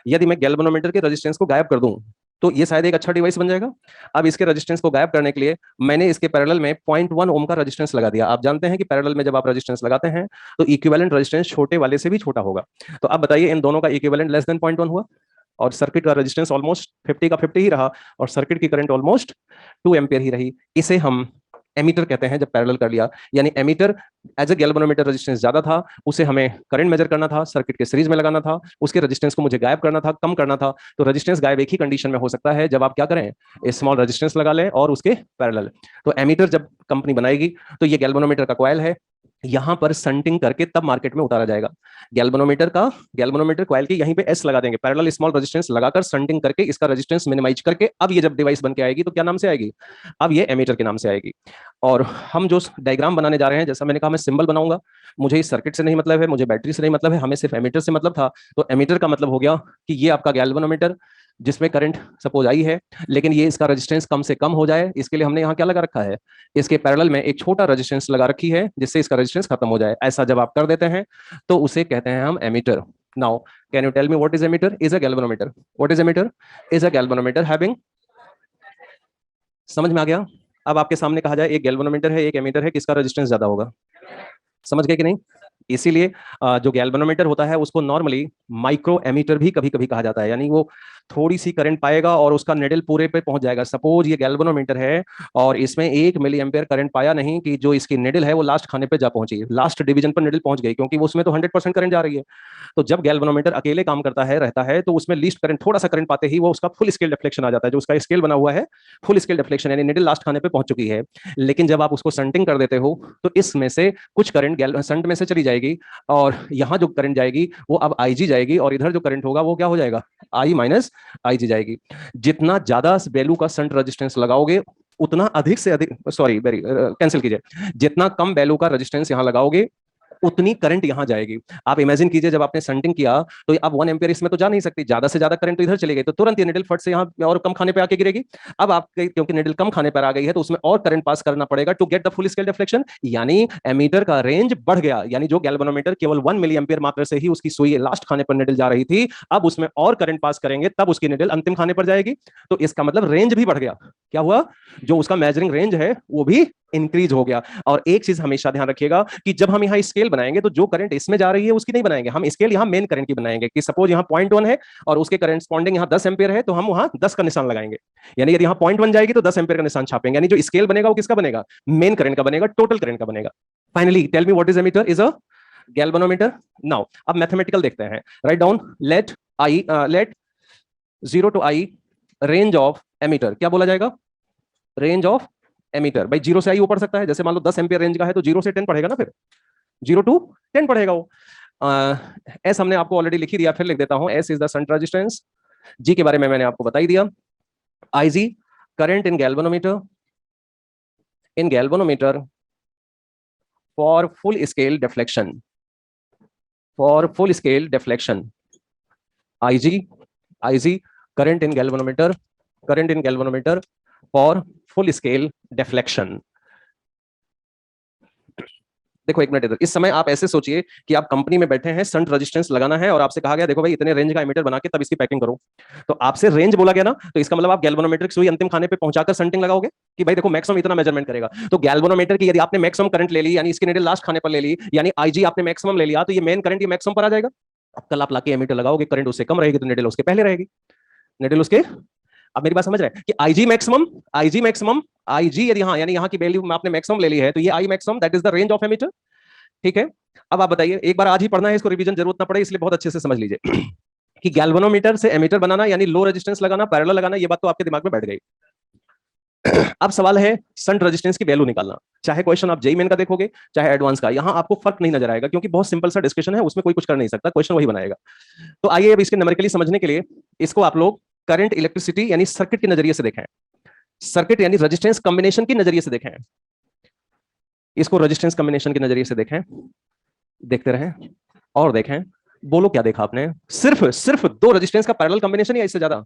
यदि मैं गैल्वेनोमीटर के रेजिस्टेंस को गायब कर दूं तो ये शायद एक अच्छा डिवाइस बन जाएगा। अब इसके रेजिस्टेंस को गायब करने के लिए मैंने इसके पैरेलल में 0.1 ओम का रेजिस्टेंस लगा दिया। आप जानते हैं कि पैरेलल में जब आप रेजिस्टेंस लगाते हैं तो इक्विवेलेंट रेजिस्टेंस छोटे वाले से भी छोटा होगा। तो अब बताइए इन दोनों का इक्विवेलेंट लेस देन 0.1 हुआ और सर्किट का रेजिस्टेंस ऑलमोस्ट 50 का 50 ही रहा और सर्किट की करंट ऑलमोस्ट 2 एम्पियर ही रही। इसे हम एमीटर कहते हैं जब पैरेलल कर लिया, यानी ammeter as a galvanometer resistance ज्यादा था, उसे हमें करंट मेजर करना था, सर्किट के सीरीज में लगाना था, उसके रेजिस्टेंस को मुझे गायब करना था, कम करना था। तो रेजिस्टेंस गायब एक ही कंडीशन में हो सकता है, जब आप क्या करें, स्मॉल रेजिस्टेंस लगा लें और उसके पैरेलल। तो एमीटर जब कंपनी बनाएगी तो ये गैल्वेनोमीटर का कॉइल है, यहां पर संटिंग करके तब मार्केट में उतारा जाएगा। गैल्वेनोमीटर कॉइल की यहीं पे एस लगा देंगे, पैरेलल स्मॉल रेजिस्टेंस लगाकर संटिंग करके इसका रेजिस्टेंस मिनिमाइज करके अब ये जब डिवाइस बन के आएगी तो क्या नाम से आएगी, अब ये एमीटर के नाम से आएगी। और हम जो डायग्राम बनाने जा रहे हैं, जैसा मैंने कहा मैं सिंबल बनाऊंगा, मुझे इस सर्किट से नहीं मतलब है, मुझे बैटरी से नहीं मतलब है, हमें सिर्फ एमीटर से मतलब था। तो एमीटर का मतलब हो गया कि ये आपका गैल्वेनोमीटर जिसमें करंट सपोज आई है, लेकिन ये इसका रेजिस्टेंस कम से कम हो जाए, इसके लिए हमने यहाँ क्या लगा रखा है, इसके पैरेलल में एक छोटा रेजिस्टेंस लगा रखी है जिससे इसका रेजिस्टेंस खत्म हो जाए। ऐसा जब आप कर देते हैं तो उसे कहते हैं हम ammeter. Now can you tell me what is ammeter? Is a galvanometer. What is ammeter? Is a galvanometer having, समझ में आ गया? अब आपके सामने कहा जाए एक गैल्वेनोमीटर है एक एमीटर है, किसका रेजिस्टेंस ज्यादा होगा? समझ गए कि नहीं? इसीलिए जो गैल्वेनोमीटर होता है उसको नॉर्मली माइक्रो एमीटर भी कभी कभी कहा जाता है, यानी वो थोड़ी सी करंट पाएगा और उसका निडल पूरे पे पहुंच जाएगा। सपोज ये गैल्वेनोमीटर है और इसमें 1 मिली एम्पेयर करंट पाया नहीं कि जो इसकी निडल है वो लास्ट खाने पे जा पहुंची, लास्ट डिवीजन पर निडल पहुंच गई, क्योंकि वो उसमें तो 100% करंट जा रही है। तो जब गैल्वेनोमीटर अकेले काम करता है रहता है तो उसमें लीस्ट करंट, थोड़ा सा करंट पाते ही वो उसका फुल स्केल डिफ्लेक्शन आ जाता है, जो उसका स्केल बना हुआ है फुल स्केल डिफ्लेक्शन, यानी निडल लास्ट खाने पे पहुंच चुकी है। लेकिन जब आप उसको संटिंग कर देते हो तो इसमें से कुछ करंट संट में से चली जाएगी और यहाँ जो करंट जाएगी वो अब IG जाएगी और इधर जो करंट होगा वो क्या हो जाएगा, I माइनस IG जाएगी। जितना ज्यादा वैल्यू का संट रेजिस्टेंस लगाओगे उतना अधिक से अधिक, सॉरी वेरी कैंसिल कीजिए, जितना कम वैल्यू का रेजिस्टेंस यहाँ लगाओगे उतनी करंट यहां जाएगी। आप इमेजिन कीजिए जब आपने संटिंग किया तो अब 1 एम्पियर इसमें तो जा नहीं सकती, ज्यादा से ज्यादा करंट तो इधर चली गई, तो तुरंत ये निडल फट से यहाँ और कम खाने पे आके गिरेगी। अब आप क्योंकि निडल कम खाने पर आ गई है तो उसमें और करंट पास करना पड़ेगा to get the full scale deflection, यानी एमीटर का रेंज बढ़ गया। यानी जो गैल्वेनोमीटर केवल 1 मिली एम्पियर मात्र से ही उसकी सुई लास्ट खाने पर निडल जा रही थी, अब उसमें और करंट पास करेंगे तब उसकी निडल अंतिम खाने पर जाएगी। तो इसका मतलब रेंज भी बढ़ गया। क्या हुआ? जो उसका मेजरिंग रेंज है वो भी इंक्रीज हो गया। और एक चीज हमेशा ध्यान रखिएगा कि जब हम यहाँ स्केल बनाएंगे तो जो करंट इसमें जा रही है उसकी नहीं बनाएंगे, हम स्केल यहाँ मेन करंट की बनाएंगे। कि सपोज यहाँ 0.1 है और उसके करंटस्पॉन्डिंग यहाँ 10 एम्पियर है तो हम वहां 10 का निशान लगाएंगे, यानी यदि यहाँ 0.1 जाएगी तो 10 एम्पियर का निशान छापेंगे, यानी जो स्केल बनेगा वो किसका बनेगा, मेन करंट का बनेगा, टोटल करंट का बनेगा। Finally tell me what is ammeter? Is a galvanometer. Now अब मैथमेटिकल देखते हैं, right down let 0 to I range of ammeter. क्या बोला जाएगा? Range of ammeter. भाई 0 से I वो पढ़ सकता है, जैसे मान लो 10 एम्पियर रेंज का है तो 0 से 10 पढ़ेगा ना, फिर 0 to 10 पढ़ेगा वो। एस हमने आपको ऑलरेडी लिख ही दिया, फिर लिख देता हूं, S is the shunt resistance. G के बारे में मैंने आपको बता ही दिया। IG current in galvanometer for full scale deflection, IG current in galvanometer for full scale deflection. देखो एक मिनट इधर, इस समय आप ऐसे सोचिए कि आप कंपनी में बैठे हैं, शंट रेजिस्टेंस लगाना है और आपसे कहा गया देखो भाई इतने रेंज का एमीटर बना के तब इसकी पैकिंग करो। तो आपसे रेंज बोला गया ना, तो इसका मतलब आप गैल्वेनोमीटर की सुई अंतिम खाने पे पहुंचाकर शंटिंग लगाओगे कि भाई देखो मैक्सिमम इतना मेजरमेंट करेगा। तो गैल्वेनोमीटर की यदि आपने मैक्सिमम करंट ले ली, यानी इसकी निडल लास्ट खाने पर ले ली, यानी IG आपने मैक्सिमम ले लिया, तो ये मेन करंट ये मैक्सिमम पर आ जाएगा। अब कल आप लाके एमीटर लगाओगे, करंट उससे कम रहेगी तो निडल उसके पहले रहेगी, निडल उसके। अब मेरी बात समझ रहे हैं कि IG मैक्सिमम IG यदि हाँ यानी यहाँ की वैल्यू आपने मैक्सिमम ले ली है तो ये I maximum that is the range of ammeter. ठीक है, अब आप बताइए, एक बार आज ही पढ़ना है, इसको रिवीजन जरूरत ना पड़े, इसलिए बहुत अच्छे से समझ लीजिए कि गैल्वेनोमीटर से एमीटर बनाना यानी लो रेजिस्टेंस लगाना, पैरेलल लगाना, ये बात तो आपके दिमाग में बैठ गई। अब सवाल है शंट रेजिस्टेंस की वैल्यू निकालना। चाहे क्वेश्चन आप जेईई मेन का देखोगे चाहे एडवांस का, यहां आपको फर्क नहीं नजर आएगा क्योंकि बहुत सिंपल सा डिस्कशन है, उसमें कोई कुछ कर नहीं सकता, क्वेश्चन वही बनाएगा। तो आइए अब इसके न्यूमेरिकली समझने के लिए इसको आप लोग करंट इलेक्ट्रिसिटी यानी सर्किट के नजरिए से देखें, सर्किट यानी रेजिस्टेंस कॉम्बिनेशन के नजरिए से देखें, इसको रेजिस्टेंस कॉम्बिनेशन के नजरिए से देखें, देखते रहें और देखें। बोलो क्या देखा आपने? सिर्फ 2 रेजिस्टेंस का पैरेलल कॉम्बिनेशन या इससे ज्यादा?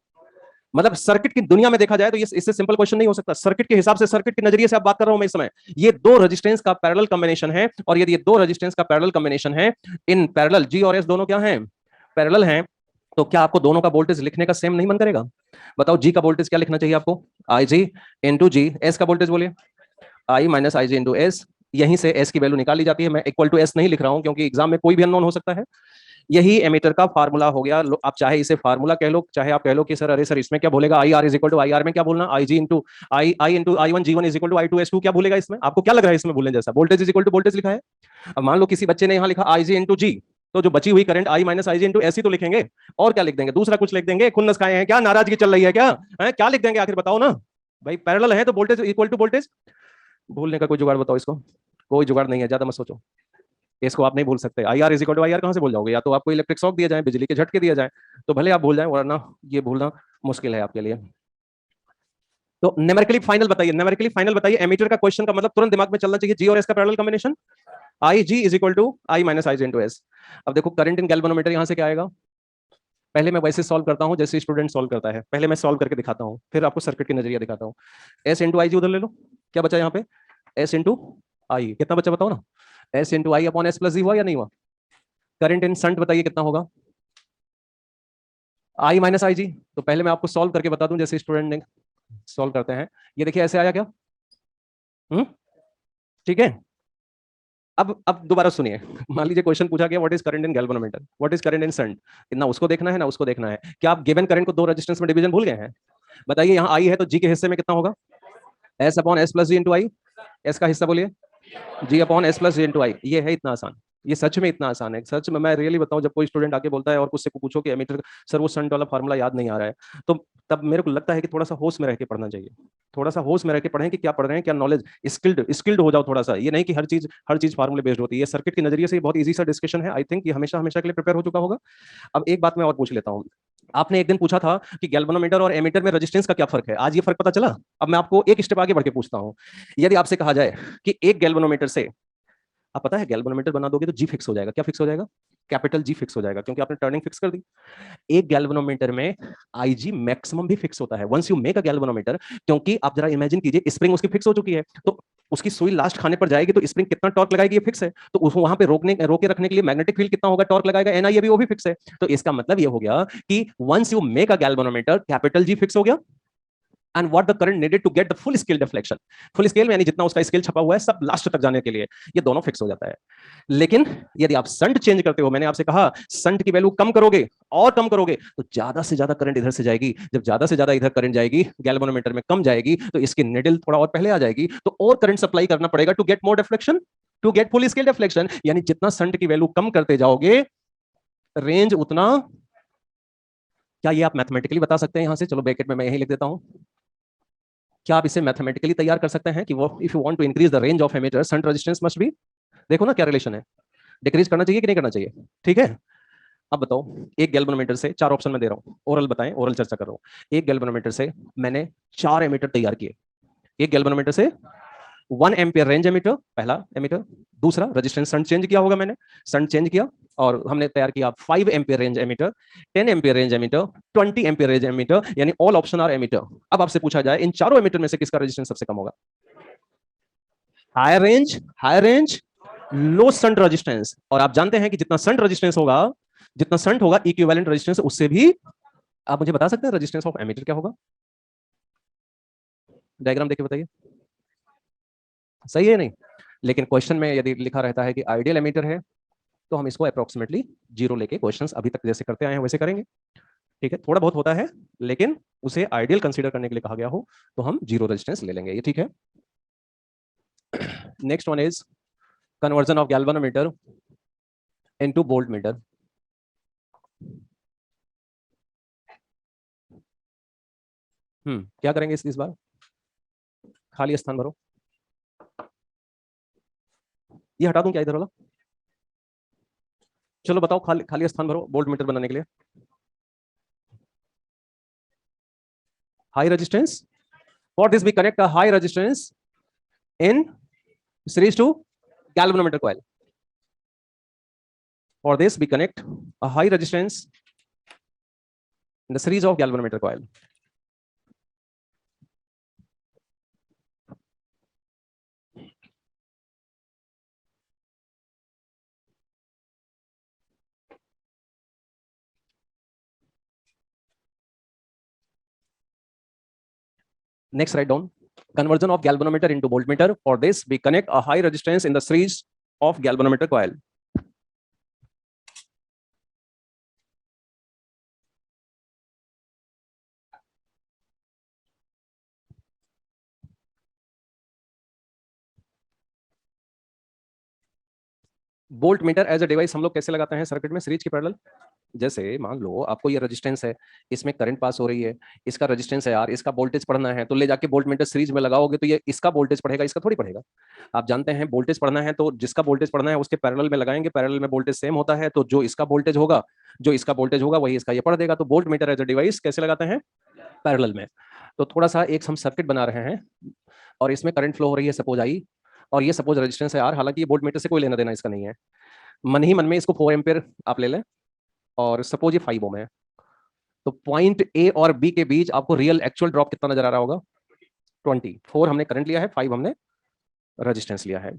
मतलब सर्किट की दुनिया में देखा जाए तो ये इससे सिंपल क्वेश्चन नहीं हो सकता। सर्किट के हिसाब से, सर्किट के नजरिए से आप बात कर रहा हूं मैं इस समय, ये 2 रेजिस्टेंस का पैरेलल कॉम्बिनेशन है, और यदि ये 2 रेजिस्टेंस का पैरेलल कॉम्बिनेशन है, इन पैरेलल G और S दोनों क्या हैं? पैरेलल हैं, तो क्या आपको दोनों का वोल्टेज लिखने का सेम नहीं मन करेगा? बताओ जी का वोल्टेज क्या लिखना चाहिए आपको? IG इंटू जी। एस का वोल्टेज बोलिए, I minus IG into S. यहीं से S की वैल्यू निकाल ली जाती है। मैं इक्वल टू S नहीं लिख रहा हूं क्योंकि एग्जाम में कोई भी अननोन हो सकता है, यही एमीटर का फार्मूला हो गया। आप चाहे इसे फार्मूला कह लो, चाहे आप कह लो कि सर अरे सर इसमें क्या बोलेगा, I R is equal to I R में क्या बोलना, I G into I into I one G one is equal to I two S two, क्या बोलेगा इसमें, आपको क्या लग रहा है इसमें बोलने जैसा, voltage is equal to voltage लिखा है। अब मान लो किसी बच्चे ने यहाँ लिखा आई जी इंटू जी, तो जो बची हुई current I minus I G into ऐसी तो लिखेंगे, और क्या लिख देंगे, दूसरा कुछ लिख देंगे, खुन्नस खाए हैं क्या, नाराजगी चल रही है क्या है? क्या लिख देंगे आखिर बताओ ना भाई, पैरेलल है तो वोल्टेज इक्वल टू वोल्टेज। भूलने का कोई जुगाड़ बताओ इसको, कोई जुगाड़ नहीं है, ज्यादा मत सोचो, इसको आप नहीं भूल सकते। I R is equal to I R कहां से भूल जाओगे, या तो आपको इलेक्ट्रिक शॉक दिया जाए, बिजली के झटके दिया जाए, तो भले आप भूल जाए, वरना ये भूलना मुश्किल है आपके लिए। तो न्यूमेरिकली फाइनल बताइए, न्यूमेरिकली फाइनल बताइए, एमीटर का क्वेश्चन का मतलब तुरंत दिमाग में चलना चाहिए, जी और एस का parallel combination, I G is equal to I minus I G into S. अब देखो करंट इन गैल्वेनोमीटर यहां से क्या आएगा, पहले मैं वैसे सॉल्व करता हूं जैसे स्टूडेंट सॉल्व करता है, पहले मैं सॉल्व करके दिखाता हूं, फिर आपको सर्किट की नजरिया दिखाता हूं। एस इंटू आई जी उधर ले लो, क्या बचा यहाँ पे, एस इंटू आई, कितना बचा बताओ ना, एस इंटू आई अपॉन एस प्लस जी हुआ या नहीं हुआ। करंट इन शंट बताइए कितना होगा, आई माइनस आई जी। तो पहले मैं आपको सॉल्व करके बता दूं जैसे स्टूडेंट ने सॉल्व करते हैं, ये देखिए ऐसे आया क्या, ठीक है। अब दोबारा सुनिए, मान लीजिए क्वेश्चन पूछा गया what is current in galvanometer, what is current in shunt, ना उसको देखना है ना उसको देखना है, क्या आप गिवन करंट को दो रेजिस्टेंस में डिवीजन भूल गए हैं। बताइए यहाँ आई है तो जी के हिस्से में कितना होगा, एस अपॉन एस प्लस जी इंटू आई, एस का हिस्सा बोलिए, जी अपॉन एस प्लस जी इंटू आई, ये है इतना आसान, ये सच में इतना आसान है, सच में मैं रियली बताऊं, जब कोई स्टूडेंट आके बोलता है और कुछ से पूछो कि एमीटर सर वो शंट वाला फार्मूला याद नहीं आ रहा है, तो तब मेरे को लगता है कि थोड़ा सा होश में रह के पढ़ना चाहिए, थोड़ा सा होश में रह के पढ़ें कि क्या पढ़ रहे हैं, क्या नॉलेज, स्किल्ड हो जाओ थोड़ा सा, ये नहीं कि हर चीज फार्मूले बेस्ड होती है। सर्किट के नजरिए से बहुत ईजी सा डिस्कशन है, आई थिंक ये हमेशा हमेशा के लिए प्रिपेयर हो चुका होगा। अब एक बात मैं और पूछ लेता हूँ, आपने एक दिन पूछा था कि गैल्वेनोमीटर और एमीटर में रेजिस्टेंस का क्या फर्क है, आज ये फर्क पता चला। अब मैं आपको एक स्टेप आगे बढ़ के पूछता हूँ, यदि आपसे कहा जाए कि एक गैल्वेनोमीटर से, आप पता है गैल्वेनोमीटर बना दोगे तो जी फिक्स हो जाएगा, क्या फिक्स हो जाएगा, कैपिटल जी फिक्स हो जाएगा, क्योंकि आपने टर्निंग फिक्स कर दी। एक गैल्वेनोमीटर में आईजी मैक्सिमम भी फिक्स होता है once you make a galvanometer, क्योंकि आप जरा इमेजिन कीजिए स्प्रिंग उसकी फिक्स हो चुकी है, तो उसकी सुई लास्ट खाने पर जाएगी तो स्प्रिंग कितना टॉर्क लगाएगी ये फिक्स है, तो उसको वहां पे रोके रखने के लिए मैग्नेटिक फील्ड कितना होगा, टॉर्क लगाएगा एनआई, भी वो भी फिक्स है। तो इसका मतलब ये हो गया कि once you make a galvanometer capital G fix हो गया, and what the current needed to get the full scale deflection, full scale में यानी जितना उसका स्केल छपा हुआ है सब लास्ट तक जाने के लिए, ये दोनों फिक्स हो जाता है। लेकिन यदि आप संट चेंज करते हो, मैंने आपसे कहा संट की वैल्यू कम करोगे और कम करोगे तो ज्यादा से ज्यादा करंट इधर से जाएगी, जब ज्यादा से ज्यादा इधर करंट जाएगी गैल्वेनोमीटर में कम जाएगी, तो इसकी निडल थोड़ा और पहले आ जाएगी, तो और करंट सप्लाई करना पड़ेगा to get more deflection, to get full scale deflection, यानी जितना संट की वैल्यू कम करते जाओगे रेंज उतना, क्या ये आप मैथमेटिकली बता सकते हैं यहां से, चलो ब्रैकेट में मैं यही लिख देता हूं, क्या आप इसे मैथमेटिकली तैयार कर सकते हैं कि वो if you want to increase the range of ammeter shunt resistance must be, देखो ना क्या रिलेशन है, डिक्रीज करना चाहिए कि नहीं करना चाहिए, ठीक है। अब बताओ एक गैल्वेनोमीटर से, चार ऑप्शन में दे रहा हूं, ओरल बताएं, ओरल चर्चा कर रहा हूं, एक गैल्वेनोमीटर से मैंने चार एमीटर तैयार किए, एक गैल्वेनोमीटर से 1 एम्पियर रेंज एमीटर, पहला एमीटर, दूसरा रेजिस्टेंस शंट चेंज किया होगा मैंने, शंट चेंज किया और हमने तैयार किया 5 ampere range ammeter, 10 ampere range ammeter, 20 ampere range ammeter, यानी ऑल ऑप्शन आर एमीटर। अब आपसे पूछा जाए इन चारों एमीटर में से किसका रेजिस्टेंस सबसे कम होगा, हायर रेंज लो शंट रेजिस्टेंस, और आप जानते हैं कि जितना शंट रेजिस्टेंस होगा, जितना शंट होगा इक्विवेलेंट रेजिस्टेंस उससे भी, आप मुझे बता सकते हैं रेजिस्टेंस ऑफ एमीटर क्या होगा, डायग्राम देख के बताइए, सही है नहीं। लेकिन क्वेश्चन में यदि लिखा रहता है कि आइडियल एमीटर है, तो हम इसको अप्रोक्सीमेटली जीरो लेके क्वेश्चंस अभी तक जैसे करते आए हैं वैसे करेंगे, ठीक है, थोड़ा बहुत होता है लेकिन उसे आइडियल कंसीडर करने के लिए कहा गया हो तो हम जीरो रेजिस्टेंस ले लेंगे, ये ठीक है। Next one is conversion of galvanometer into voltmeter. क्या करेंगे इस बार, खाली स्थान भरो, ये हटा दूं क्या इधर वाला, चलो बताओ, खाली खाली स्थान भरो वोल्टमीटर बनाने के लिए। High resistance, for this we connect a high resistance in series to galvanometer coil, for this we connect a high resistance in the series of galvanometer coil. Next, write down conversion of galvanometer into voltmeter. For this we connect a high resistance in the series of galvanometer coil. Voltmeter as a device हम लोग कैसे लगाते हैं सर्किट में सीरीज की पैरेलल? जैसे मान लो आपको ये रेजिस्टेंस है, इसमें करंट पास हो रही है, इसका रेजिस्टेंस है यार, इसका वोल्टेज पढ़ना है, तो ले जाके वोल्ट मीटर सीरीज में लगाओगे तो ये इसका वोल्टेज पढ़ेगा, इसका थोड़ी पढ़ेगा। आप जानते हैं वोल्टेज पढ़ना है तो जिसका वोल्टेज पढ़ना है उसके पैरेलल में लगाएंगे, पैरेलल में वोल्टेज सेम होता है, तो जो इसका वोल्टेज होगा वही इसका ये पढ़ देगा। तो voltmeter as a device कैसे लगाते हैं? पैरेलल में। तो थोड़ा सा एक हम सर्किट बना रहे हैं और इसमें करंट फ्लो हो रही है सपोज आई, और ये सपोज रेजिस्टेंस है यार, हालांकि ये वोल्ट मीटर से कोई लेना देना इसका नहीं है, मन ही मन में इसको 4 एम्पियर आप ले लें और सपोज ये 5 ओम है, तो पॉइंट ए और बी के बीच आपको रियल एक्चुअल ड्रॉप कितना नजर आ रहा होगा? 20। 4 हमने करंट लिया है, 5 हमने रेजिस्टेंस लिया है।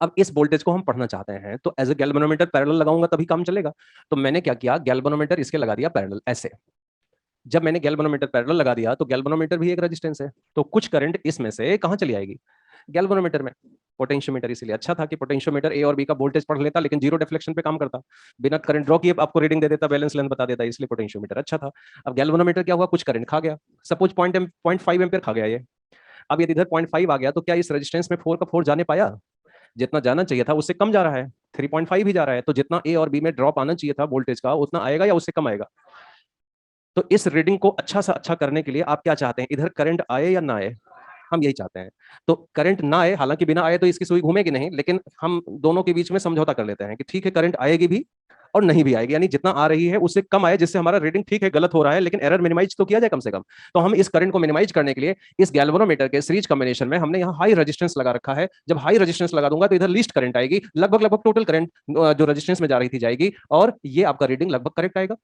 अब इस वोल्टेज को हम पढ़ना चाहते हैं तो एज ए गैल्वेनोमीटर पैरेलल लगाऊंगा तभी काम चलेगा। तो मैंने क्या किया, गैल्वेनोमीटर इसके लगा दिया पैरेलल ऐसे। जब मैंने गैल्वेनोमीटर पैरेलल लगा दिया तो गैल्वेनोमीटर भी एक रेजिस्टेंस है, तो कुछ करंट इसमें से कहां चली आएगी? गैल्वेनोमीटर में। पोटेंशियोमीटर इसलिए अच्छा था कि पोटेंशियोमीटर ए और बी का वोल्टेज पढ़ लेता लेकिन जीरो डिफ्लेक्शन पे काम करता, बिना करंट ड्रॉ किए आपको रीडिंग दे देता, बैलेंस लेंथ बता देता, इसलिए पोटेंशियोमीटर अच्छा था। अब गैल्वेनोमीटर क्या हुआ, कुछ करंट खा गया, सपोज 0.5 एम्पियर खा गया ये। अब यदि इधर 0.5 आ गया तो क्या इस रेजिस्टेंस में 4 का 4 जाने पाया? जितना जाना चाहिए था उससे कम जा रहा है, 3.5 ही जा रहा है, तो जितना ए और बी में ड्रॉप आना चाहिए था वोल्टेज का उतना आएगा या उससे कम आएगा? तो इस रीडिंग को अच्छा सा अच्छा करने के लिए आप क्या चाहते हैं, इधर करंट आए या ना आए? हम यही चाहते हैं। तो करंट ना आए, हालांकि बिना आए तो इसकी सुई घूमेगी नहीं, लेकिन हम दोनों के बीच में समझौता कर लेते हैं कि ठीक है करंट आएगी भी और नहीं भी आएगी, यानी जितना आ रही है उससे कम आए, जिससे हमारा रीडिंग ठीक है गलत हो रहा है लेकिन एरर मिनिमाइज तो किया जाए कम से कम। तो हम इस करंट को मिनिमाइज करने के लिए इस गैल्वेनोमीटर के सीरीज कॉम्बिनेशन में हमने यहाँ हाई रेजिस्टेंस लगा रखा है। जब हाई रेजिस्टेंस लगा दूंगा तो इधर लीस्ट करंट आएगी, लगभग लगभग टोटल करंट जो रेजिस्टेंस में जा रही थी जाएगी, और ये आपका रीडिंग लगभग करेक्ट आएगा।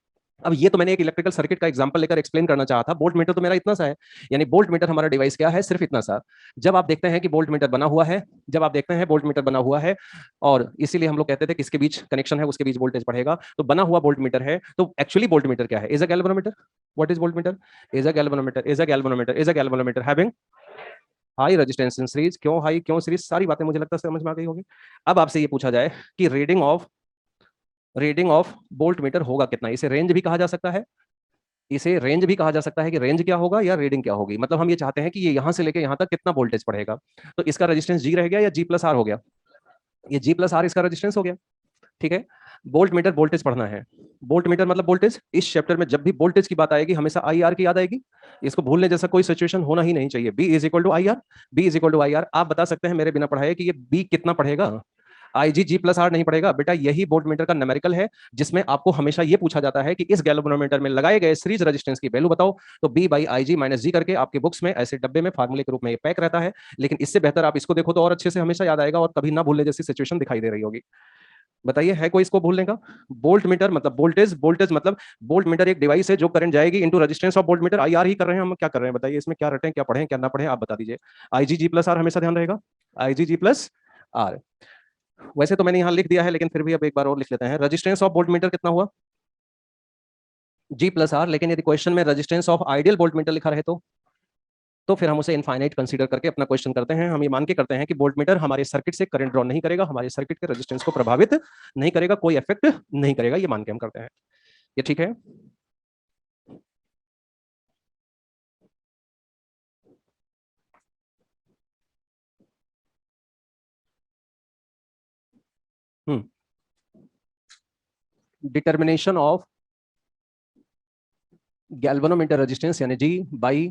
अब ये तो मैंने एक इलेक्ट्रिकल सर्किट का एग्जांपल लेकर एक्सप्लेन करना चाहा था, वोल्ट मीटर तो मेरा इतना सा है, यानी वोल्ट मीटर हमारा डिवाइस क्या है, सिर्फ इतना सा। जब आप देखते हैं कि वोल्ट मीटर बना हुआ है, जब आप देखते हैं वोल्ट मीटर बना हुआ है, और इसीलिए हम लोग कहते थे किसके बीच कनेक्शन है उसके बीच वोल्टेज बढ़ेगा, तो बना हुआ वोल्ट मीटर है, तो एक्चुअली वोल्ट मीटर क्या है? Is a galvanometer. What is volt meter? Is a galvanometer, is a galvanometer, is a galvanometer having high resistance in series. क्यों हाई, क्यों सीरीज, सारी बातें मुझे लगता है समझ में आ गई होगी। अब आपसे ये पूछा जाए कि रीडिंग ऑफ वोल्ट मीटर होगा कितना, इसे रेंज भी कहा जा सकता है, इसे रेंज भी कहा जा सकता है कि रेंज क्या होगा या रीडिंग क्या होगी, मतलब हम ये चाहते हैं कि ये यहां से लेके यहां तक कितना वोल्टेज पड़ेगा। तो इसका रेजिस्टेंस जी रह गया या जी प्लस आर हो गया? ये जी प्लस आर इसका रेजिस्टेंस हो गया, ठीक है। वोल्ट मीटर वोल्टेज पढ़ना है, वोल्ट मीटर मतलब वोल्टेज। इस चैप्टर में जब भी वोल्टेज की बात आएगी हमेशा आई आर की याद आएगी, इसको भूलने जैसा कोई सिचुएशन होना ही नहीं चाहिए। B is equal to I R, B is equal to I R. आप बता सकते हैं मेरे बिना पढ़ाए कि ये बी कितना पढ़ेगा? आई जी जी प्लस आर नहीं पड़ेगा बेटा, यही वोल्ट मीटर का न्यूमेरिकल है, जिसमें आपको हमेशा ये पूछा जाता है कि इस गैल्वेनोमीटर में लगाए गए सीरीज रेजिस्टेंस की वैल्यू बताओ, तो B by I G minus G करके आपके बुक्स में ऐसे डब्बे में फार्मूले के रूप में ये पैक रहता है। लेकिन इससे बेहतर आप इसको देखो तो और अच्छे से हमेशा याद आएगा और कभी ना भूलने जैसी सिचुएशन दिखाई दे रही होगी। बताइए है कोई इसको भूलने का? वोल्ट मीटर मतलब वोल्टेज, वोल्टेज मतलब वोल्ट मीटर एक डिवाइस है जो करंट जाएगी into resistance of voltmeter. I R ही कर रहे हैं हम, क्या कर रहे हैं बताइए, इसमें क्या रटें क्या पढ़ें क्या ना पढ़ें आप बता दीजिए। आई जी जी प्लस आर हमेशा ध्यान रहेगा, आई जी जी प्लस आर। वैसे तो मैंने यहाँ लिख दिया है लेकिन फिर भी अब एक बार और लिख लेते हैं। रेजिस्टेंस ऑफ वोल्ट मीटर कितना हुआ? जी प्लस आर। लेकिन यदि क्वेश्चन में resistance of ideal volt meter लिखा रहे तो फिर हम उसे इनफाइनाइट कंसीडर करके अपना क्वेश्चन करते हैं। हम ये मान के करते हैं कि वोल्ट मीटर हमारे सर्किट से करंट ड्रॉ नहीं करेगा, हमारे सर्किट के रेजिस्टेंस को प्रभावित नहीं करेगा, कोई इफेक्ट नहीं करेगा, ये मान के हम करते हैं। ये ठीक है? डिटर्मिनेशन ऑफ गैल्वेनोमीटर रेजिस्टेंस यानी जी बाई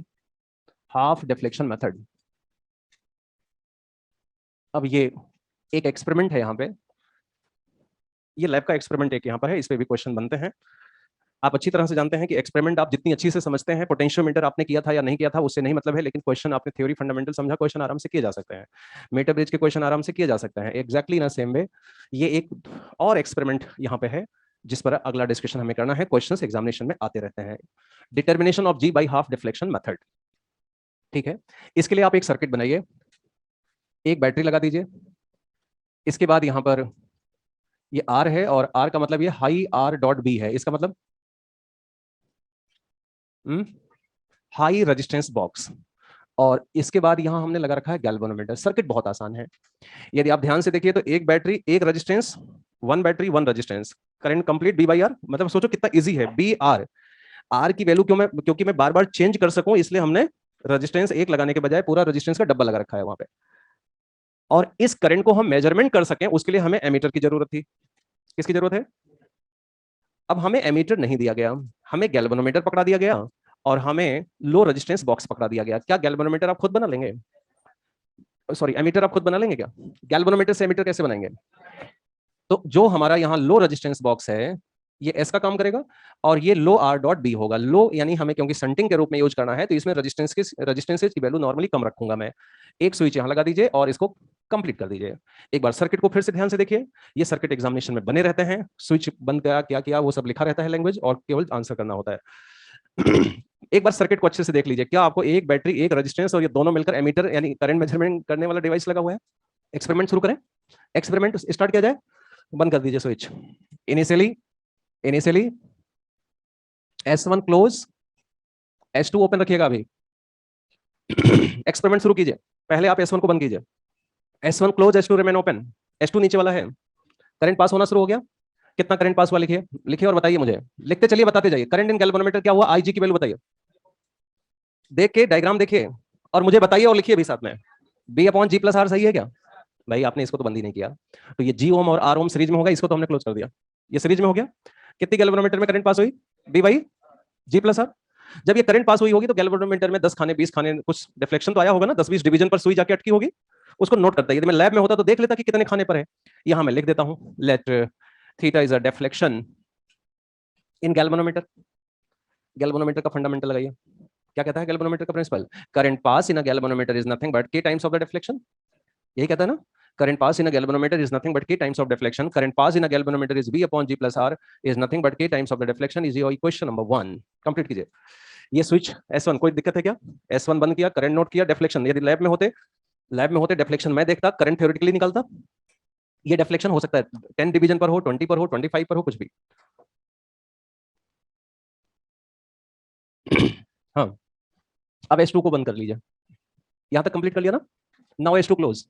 हाफ डिफ्लेक्शन मेथड। अब ये एक एक्सपेरिमेंट है यहाँ पे, ये लैब का एक्सपेरिमेंट एक यहाँ पर है, इस पे भी क्वेश्चन बनते हैं। आप अच्छी तरह से जानते हैं कि एक्सपेरिमेंट आप जितनी अच्छी से समझते हैं, पोटेंशियोमीटर आपने किया था या नहीं किया था उससे नहीं मतलब है, लेकिन क्वेश्चन आपने थ्योरी फंडामेंटल समझा, क्वेश्चन आराम से किए जा सकते हैं, मीटर ब्रिज के क्वेश्चन आराम से किए जा सकते हैं एग्जैक्टली ना सेम वे। ये एक और एक्सपेरिमेंट यहाँ पे है जिस पर अगला डिस्कशन हमें करना है, क्वेश्चंस एग्जामिनेशन में आते रहते हैं। Determination of G by half deflection method, ठीक है। इसके लिए आप एक सर्किट बनाइए, एक बैटरी लगा दीजिए, इसके बाद यहाँ पर ये आर है और आर का मतलब ये हाई आर डॉट बी है, इसका मतलब हाई रेजिस्टेंस बॉक्स। और इसके बाद यहां हमने लगा रखा है गैल्वेनोमीटर। सर्किट बहुत आसान है, यदि आप ध्यान से देखिए तो एक बैटरी एक resistance, one battery one resistance, current complete B by R. मतलब सोचो कितना इजी है, बी आर। आर की वैल्यू क्यों, मैं क्योंकि मैं बार बार चेंज कर सकूं इसलिए हमने रेजिस्टेंस एक लगाने के बजाय पूरा रेजिस्टेंस का डब्बा लगा रखा है वहां पे। और इस करंट को हम मेजरमेंट कर सकें उसके लिए हमें एमीटर की जरूरत थी। किसकी जरूरत है? अब हमें एमीटर नहीं दिया गया, हमें गैल्वेनोमीटर पकड़ा दिया गया और हमें लो रेजिस्टेंस बॉक्स पकड़ा दिया गया। क्या गैल्वेनोमीटर आप खुद बना लेंगे? सॉरी, एमीटर आप खुद बना लेंगे क्या? गैल्वेनोमीटर से एमीटर कैसे बनाएंगे? तो जो हमारा यहाँ लो रेजिस्टेंस बॉक्स है ये एस का काम करेगा और ये लो आर डॉट बी होगा। लो यानी हमें क्योंकि शंटिंग के रूप में यूज करना है तो इसमें रेजिस्टेंस की वैल्यू नॉर्मली कम रखूंगा मैं। एक स्विच यहाँ लगा दीजिए और इसको कंप्लीट कर दीजिए। एक बार सर्किट को फिर से ध्यान से देखिए, ये सर्किट एग्जामिनेशन में बने रहते हैं, स्विच बंद किया क्या किया वो सब लिखा रहता है लैंग्वेज, और केवल आंसर करना होता है। एक बार सर्किट को अच्छे से देख लीजिए, क्या आपको एक बैटरी, एक रेजिस्टेंस और ये दोनों मिलकर एमीटर यानी करंट मेजरमेंट करने वाला डिवाइस लगा हुआ है? एक्सपेरिमेंट शुरू करें, एक्सपेरिमेंट स्टार्ट किया जाए। बंद कर दीजिए switch. Initially S1 close, S2 open रखिएगा। अभी एक्सपेरिमेंट शुरू कीजिए, पहले आप S1 को बंद कीजिए। S1 close, S2 remain open. S2 नीचे वाला है, करंट पास होना शुरू हो गया। कितना करंट पास हुआ लिखिए, लिखिए और बताइए मुझे, लिखते चलिए बताते जाइए। करंट इन गैल्वेनोमीटर क्या हुआ, IG की वैल्यू बताइए, देख के डायग्राम देखिए और मुझे बताइए और लिखिए भी साथ में। B/G+R सही है क्या? भाई आपने इसको तो बंद ही नहीं किया। तो ये G ओम और R ओम सीरीज में होगा, इसको तो हमने क्लोज कर दिया, ये सीरीज में हो गया। कितनी गैल्वेनोमीटर में करंट पास हुई? B/G+R। जब ये करंट पास हुई होगी तो गैल्वेनोमीटर में 10 खाने 20 खाने कुछ डिफ्लेक्शन तो आया होगा ना, 10-20 डिवीजन पर सुई जाके अटकी होगी, उसको नोट करता है। यदि मैं लैब में होता तो देख लेता कि कितने खाने पर है। यहां मैं लिख देता हूं, let theta is a deflection in galvanometer. Galvanometer का फंडामेंटल लगाइए, क्या कहता है गैल्वेनोमीटर का principle? Current pass in a galvanometer is nothing but k times of the deflection. यही कहता है ना, current pass in a galvanometer is nothing but k times of deflection. Current pass in a galvanometer is B/G+R is nothing but k times of the deflection is your equation number 1। Complete कीजिए। ये स्विच S1 कोई दिक्कत है क्या? S1 बंद किया, करंट नोट किया, डिफ्लेक्शन। यदि लैब में होते डिफ्लेक्शन मैं देखता, करंट थ्योरेटिकली निकलता। ये डिफ्लेक्शन हो सकता है 10 डिवीजन पर हो, 20 पर हो, 25 पर हो, कुछ भी। हाँ, अब S2 को बंद कर लीजिए। यहां तक कंप्लीट कर लिया ना? Now S2 close,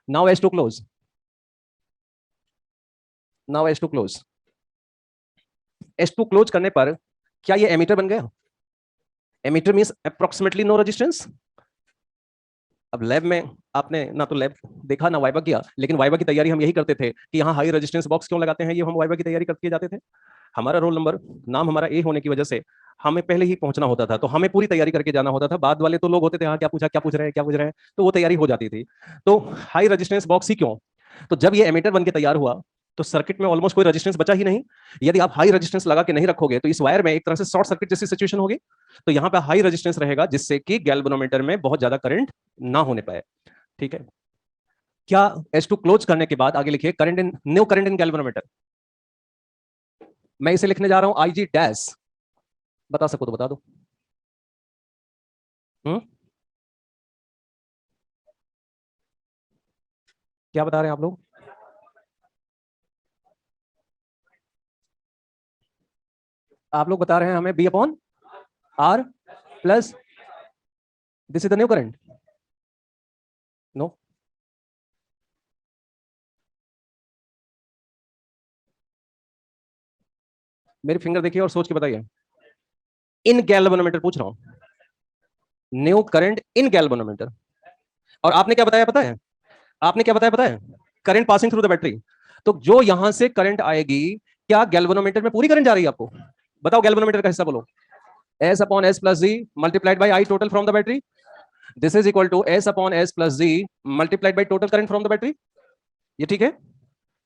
now S2 close, now S2 close. S2 close करने पर क्या ये एमीटर बन गया? Ammeter means approximately no resistance. अब लैब में आपने ना तो लैब देखा ना वाइवा किया, लेकिन वाइवा की तैयारी हम यही करते थे कि यहाँ हाई रेजिस्टेंस बॉक्स क्यों लगाते हैं, ये हम वाइवा की तैयारी करके जाते थे। हमारा रोल नंबर, नाम हमारा ए होने की वजह से हमें पहले ही पहुंचना होता था, तो हमें पूरी तैयारी करके जाना होता था। बाद वाले तो लोग होते थे, हाँ क्या पूछा, क्या पूछ रहे हैं, क्या पूछ रहे हैं, तो वो तैयारी हो जाती थी। तो हाई रेजिस्टेंस बॉक्स ही क्यों? तो जब ये एमीटर बन के तैयार हुआ तो सर्किट में ऑलमोस्ट कोई रेजिस्टेंस बचा ही नहीं। यदि आप हाई रेजिस्टेंस लगा के नहीं रखोगे तो इस वायर में एक तरह से शॉर्ट सर्किट जैसी सिचुएशन होगी। तो यहाँ पे हाई रेजिस्टेंस रहेगा जिससे कि गैल्वेनोमीटर में बहुत ज्यादा करंट ना होने पाए। ठीक है, क्या S2 क्लोज करने के बाद आगे लिखिए current in, new current in galvanometer. मैं इसे लिखने जा रहा हूं IG डैश, बता सको तो बता दो। क्या बता रहे हैं आप लोग? आप लोग बता रहे हैं हमें B/R plus this is the new current. No, मेरी फिंगर देखिए और सोच के बताइए। इन गैल्वेनोमीटर पूछ रहा हूं, न्यू करंट इन गैल्वेनोमीटर। और आपने क्या बताया पता है? आपने क्या बताया पता है? Current passing through the battery. तो जो यहां से करंट आएगी, क्या गैल्वेनोमीटर में पूरी करंट जा रही है आपको? बताओ गैल्वेनोमीटर का हिस्सा बोलो। S/S plus Z multiplied by I total from the battery. This is equal to S/S plus Z multiplied by total current from the battery. ये ठीक है?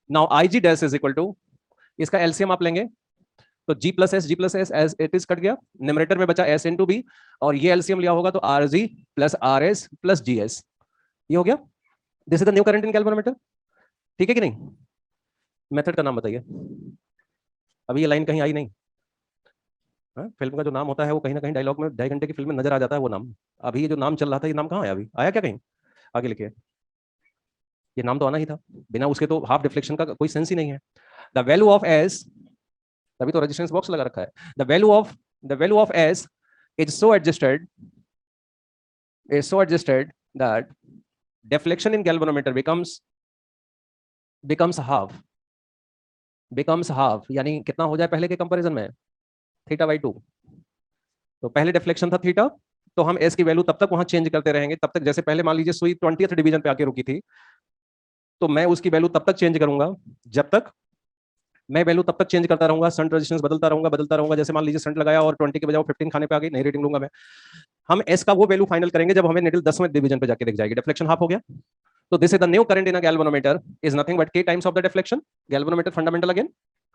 Now IG dash is equal to, इसका एलसीएम आप लेंगे तो G+S as it is cut गया, न्यूमरेटर में बचा S into B, और ये एलसीएम लिया होगा तो RG plus RS plus GS, ये हो गया। This is the new current in galvanometer. ठीक है कि नहीं? मेथड का नाम बताइए। अभी ये लाइन कहीं आई नहीं। फिल्म का जो नाम होता है वो कहीं ना कहीं डायलॉग में 2.5 घंटे की फिल्म में नजर आ जाता है वो नाम। अभी ये जो नाम चल रहा था, ये नाम कहाँ आया? अभी आया क्या कहीं? आगे लिखिए, ये नाम तो आना ही था, बिना उसके तो हाफ डिफ्लेक्शन का कोई सेंस ही नहीं है। द वैल्यू ऑफ एस, तभी तो रेजिस्टेंस बॉक्स लगा रखा है। The value of S is so adjusted that deflection in galvanometer becomes half, यानी कितना हो जाए पहले के कंपैरिजन में? Theta by 2। तो पहले डिफ्लेक्शन था थीटा, तो हम एस की वैल्यू तब तक वहां चेंज करते रहेंगे, तब तक जैसे पहले मान लीजिए सुई 20th डिवीजन पे आके रुकी थी, तो मैं उसकी वैल्यू तब तक चेंज करूंगा जब तक मैं वैल्यू तब तक चेंज करता रहूंगा, शंट रेजिस्टेंस बदलता रहूंगा। जैसे मान लीजिए शंट लगाया और 20 के बजाय 15 खाने पे आ गई, नहीं रेटिंग लूंगा मैं। हम एस का वो वैल्यू फाइनल करेंगे जब हमें निडल 10वें डिवीजन पे जाके दिख जाएगी, डिफ्लेक्शन हाफ हो गया। So this is the new current in a galvanometer is nothing but k times of the deflection. Galvanometer fundamental again.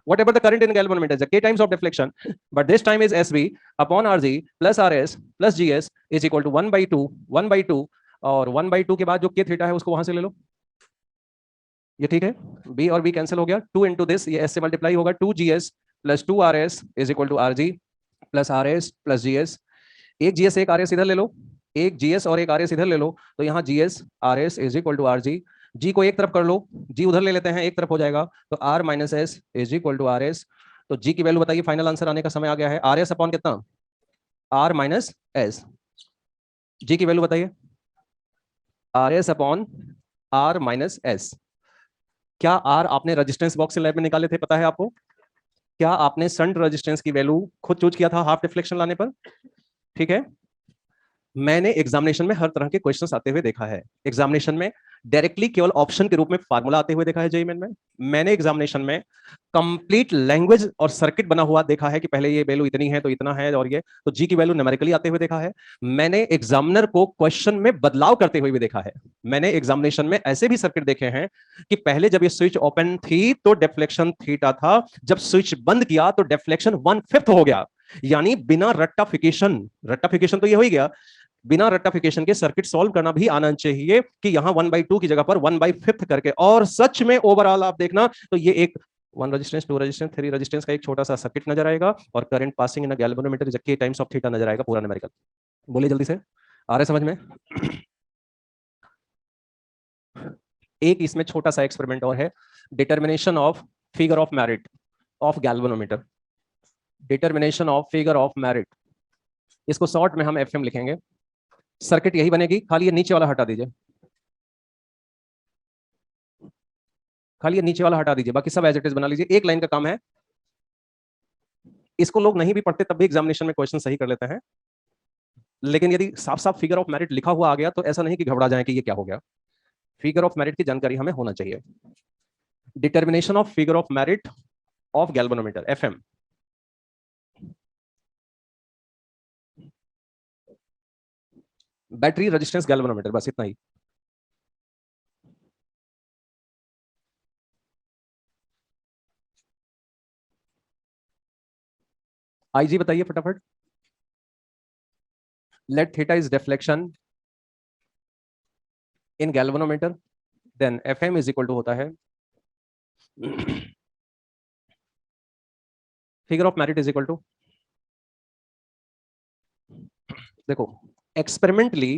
Whatever the current in galvanometer is, the k times of deflection, but this time is SV upon RG plus RS plus GS is equal to 1 by 2 और 1 by 2 के बाद जो k थीटा है उसको वहां से ले लो, ये ठीक है। b और b कैंसिल हो गया, 2 into this, ये s से मल्टीप्लाई होगा, 2GS plus 2RS is equal to RG plus RS plus GS। एक GS एक RS इधर ले लो, एक GS और एक RS इधर ले लो, तो यहाँ GS RS is equal to RG। G को एक तरफ कर लो, G उधर ले लेते हैं, एक तरफ हो जाएगा, तो R minus S is equal to RS। तो G की वैल्यू बताइए, फाइनल आंसर आने का समय आ गया है। RS अपॉन कितना, R माइनस S। G की वैल्यू बताइए, RS upon R minus S। क्या R आपने रेजिस्टेंस बॉक्स से लैब में निकाले थे, पता है आपको? क्या आपने शंट रेजिस्टेंस की वैल्यू खुद चूज किया था हाफ डिफ्लेक्शन लाने पर? ठीक है, मैंने एग्जामिनेशन में हर तरह के क्वेश्चंस आते हुए देखा है। एग्जामिनेशन में डायरेक्टली केवल ऑप्शन के रूप में फार्मूला आते हुए देखा है जेईई में। मैंने एग्जामिनेशन में कंप्लीट लैंग्वेज और सर्किट बना हुआ देखा है कि पहले ये वैल्यू इतनी है तो इतना है, और ये तो जी की वैल्यू न्यूमेरिकली आते हुए देखा है। मैंने एग्जामिनर को क्वेश्चन में बदलाव करते हुए भी देखा है। मैंने एग्जामिनेशन में ऐसे भी सर्किट देखे हैं कि पहले जब ये स्विच ओपन थी तो डिफ्लेक्शन थीटा था, जब स्विच बंद किया तो डिफ्लेक्शन 1/5 हो गया। यानी बिना रट्टाफिकेशन तो ये हो ही गया, बिना रट्टाफिकेशन के सर्किट सॉल्व करना भी आना चाहिए कि यहां 1/2 की जगह पर 1/5 करके। और सच में ओवरऑल आप देखना तो ये एक 1 रेजिस्टेंस 2 रेजिस्टेंस 3 रेजिस्टेंस का एक छोटा सा सर्किट नजर आएगा, और current passing in a galvanometer is k times of theta नजर आएगा, पूरा न्यूमेरिकल। बोलिए जल्दी से, आ रहा है समझ में? एक इसमें छोटा सा एक्सपेरिमेंट और है, determination of figure of merit of galvanometer. Determination of figure of merit, इसको शॉर्ट में हम एफएम लिखेंगे। सर्किट यही बनेगी, खाली ये नीचे वाला हटा दीजिए, खाली ये नीचे वाला हटा दीजिए, बाकी सब एज इट इज बना लीजिए। एक लाइन का काम है, इसको लोग नहीं भी पढ़ते तब भी एग्जामिनेशन में क्वेश्चन सही कर लेते हैं। लेकिन यदि साफ साफ फिगर ऑफ मेरिट लिखा हुआ आ गया तो ऐसा नहीं कि घबरा जाए कि ये क्या हो गया। फिगर ऑफ मेरिट की जानकारी हमें होना चाहिए। Determination of figure of merit of galvanometer FM. Battery resistance galvanometer, बस इतना ही। आईजी बताइए फटाफट। Let theta is deflection in galvanometer, then FM is equal to होता है figure of merit is equal to, देखो एक्सपेरिमेंटली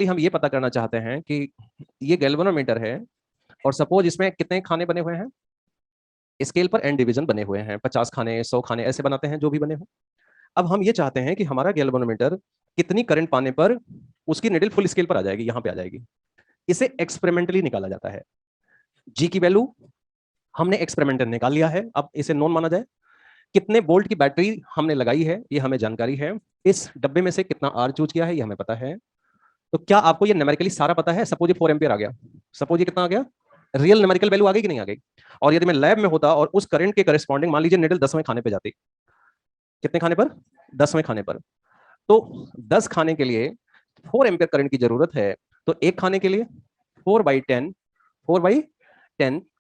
हम ये पता करना चाहते हैं कि ये गैल्वेनोमीटर है और सपोज इसमें कितने खाने बने हुए हैं, स्केल पर एन डिवीजन बने हुए हैं, 50 खाने 100 खाने ऐसे बनाते हैं जो भी बने हो। अब हम ये चाहते हैं कि हमारा गैल्वेनोमीटर कितनी करंट पाने पर उसकी निडल फुल स्केल पर आ जाएगी, यहां पे आ जाएगी। इसे एक्सपेरिमेंटली निकाला जाता है। जी की वैल्यू हमने एक्सपेरिमेंटल निकाल लिया है, अब इसे नॉन माना जाए। कितने वोल्ट की बैटरी हमने लगाई है ये हमें जानकारी है। इस डब्बे में से कितना आर चूज किया है ये हमें पता है। तो क्या आपको ये न्यूमेरिकली सारा पता है? सपोज ये 4 एम्पियर आ गया, सपोज ये कितना आ गया, रियल न्यूमेरिकल वैल्यू आ गई कि नहीं आ गई? और यदि मैं लैब में होता और उस करंट के करस्पॉन्डिंग मान लीजिए निडल 10वें खाने पे जाती, कितने खाने पर? 10वें खाने पर। तो 10 खाने के लिए 4 एम्पियर करंट की जरूरत है, तो एक खाने के लिए 4/10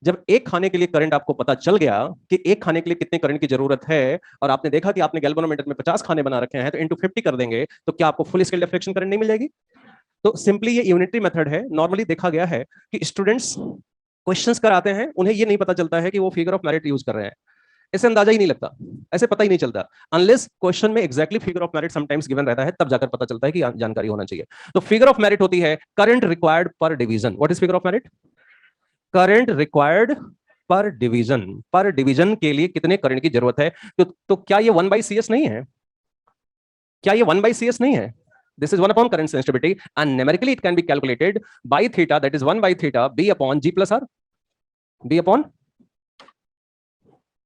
जब एक खाने के लिए करंट आपको पता चल गया कि एक खाने के लिए कितने करंट की जरूरत है, और आपने देखा कि आपने गैल्वेनोमीटर में 50 खाने बना रखे हैं, तो इनटू 50 कर देंगे, तो क्या आपको फुल स्केल डिफ्लेक्शन करंट नहीं मिल जाएगी? तो सिंपली ये यूनिटरी मेथड है। नॉर्मली देखा गया है कि स्टूडेंट्स क्वेश्चंस कराते हैं, उन्हें ये नहीं पता चलता है कि वो फिगर ऑफ मेरिट यूज कर रहे हैं, ऐसे अंदाजा ही नहीं लगता, ऐसे पता ही नहीं चलता, अनलेस क्वेश्चन में exactly figure of merit sometimes given रहता है, तब जाकर पता चलता है कि जानकारी होना चाहिए। तो फिगर ऑफ मेरिट होती है current required per division. What is figure of merit? Current required per division के लिए कितने करंट की जरूरत है। तो क्या ये 1/CS नहीं है? क्या ये 1/CS नहीं है? This is 1 upon current sensitivity and numerically it can be calculated by theta, that is 1 by theta B upon G plus R, B upon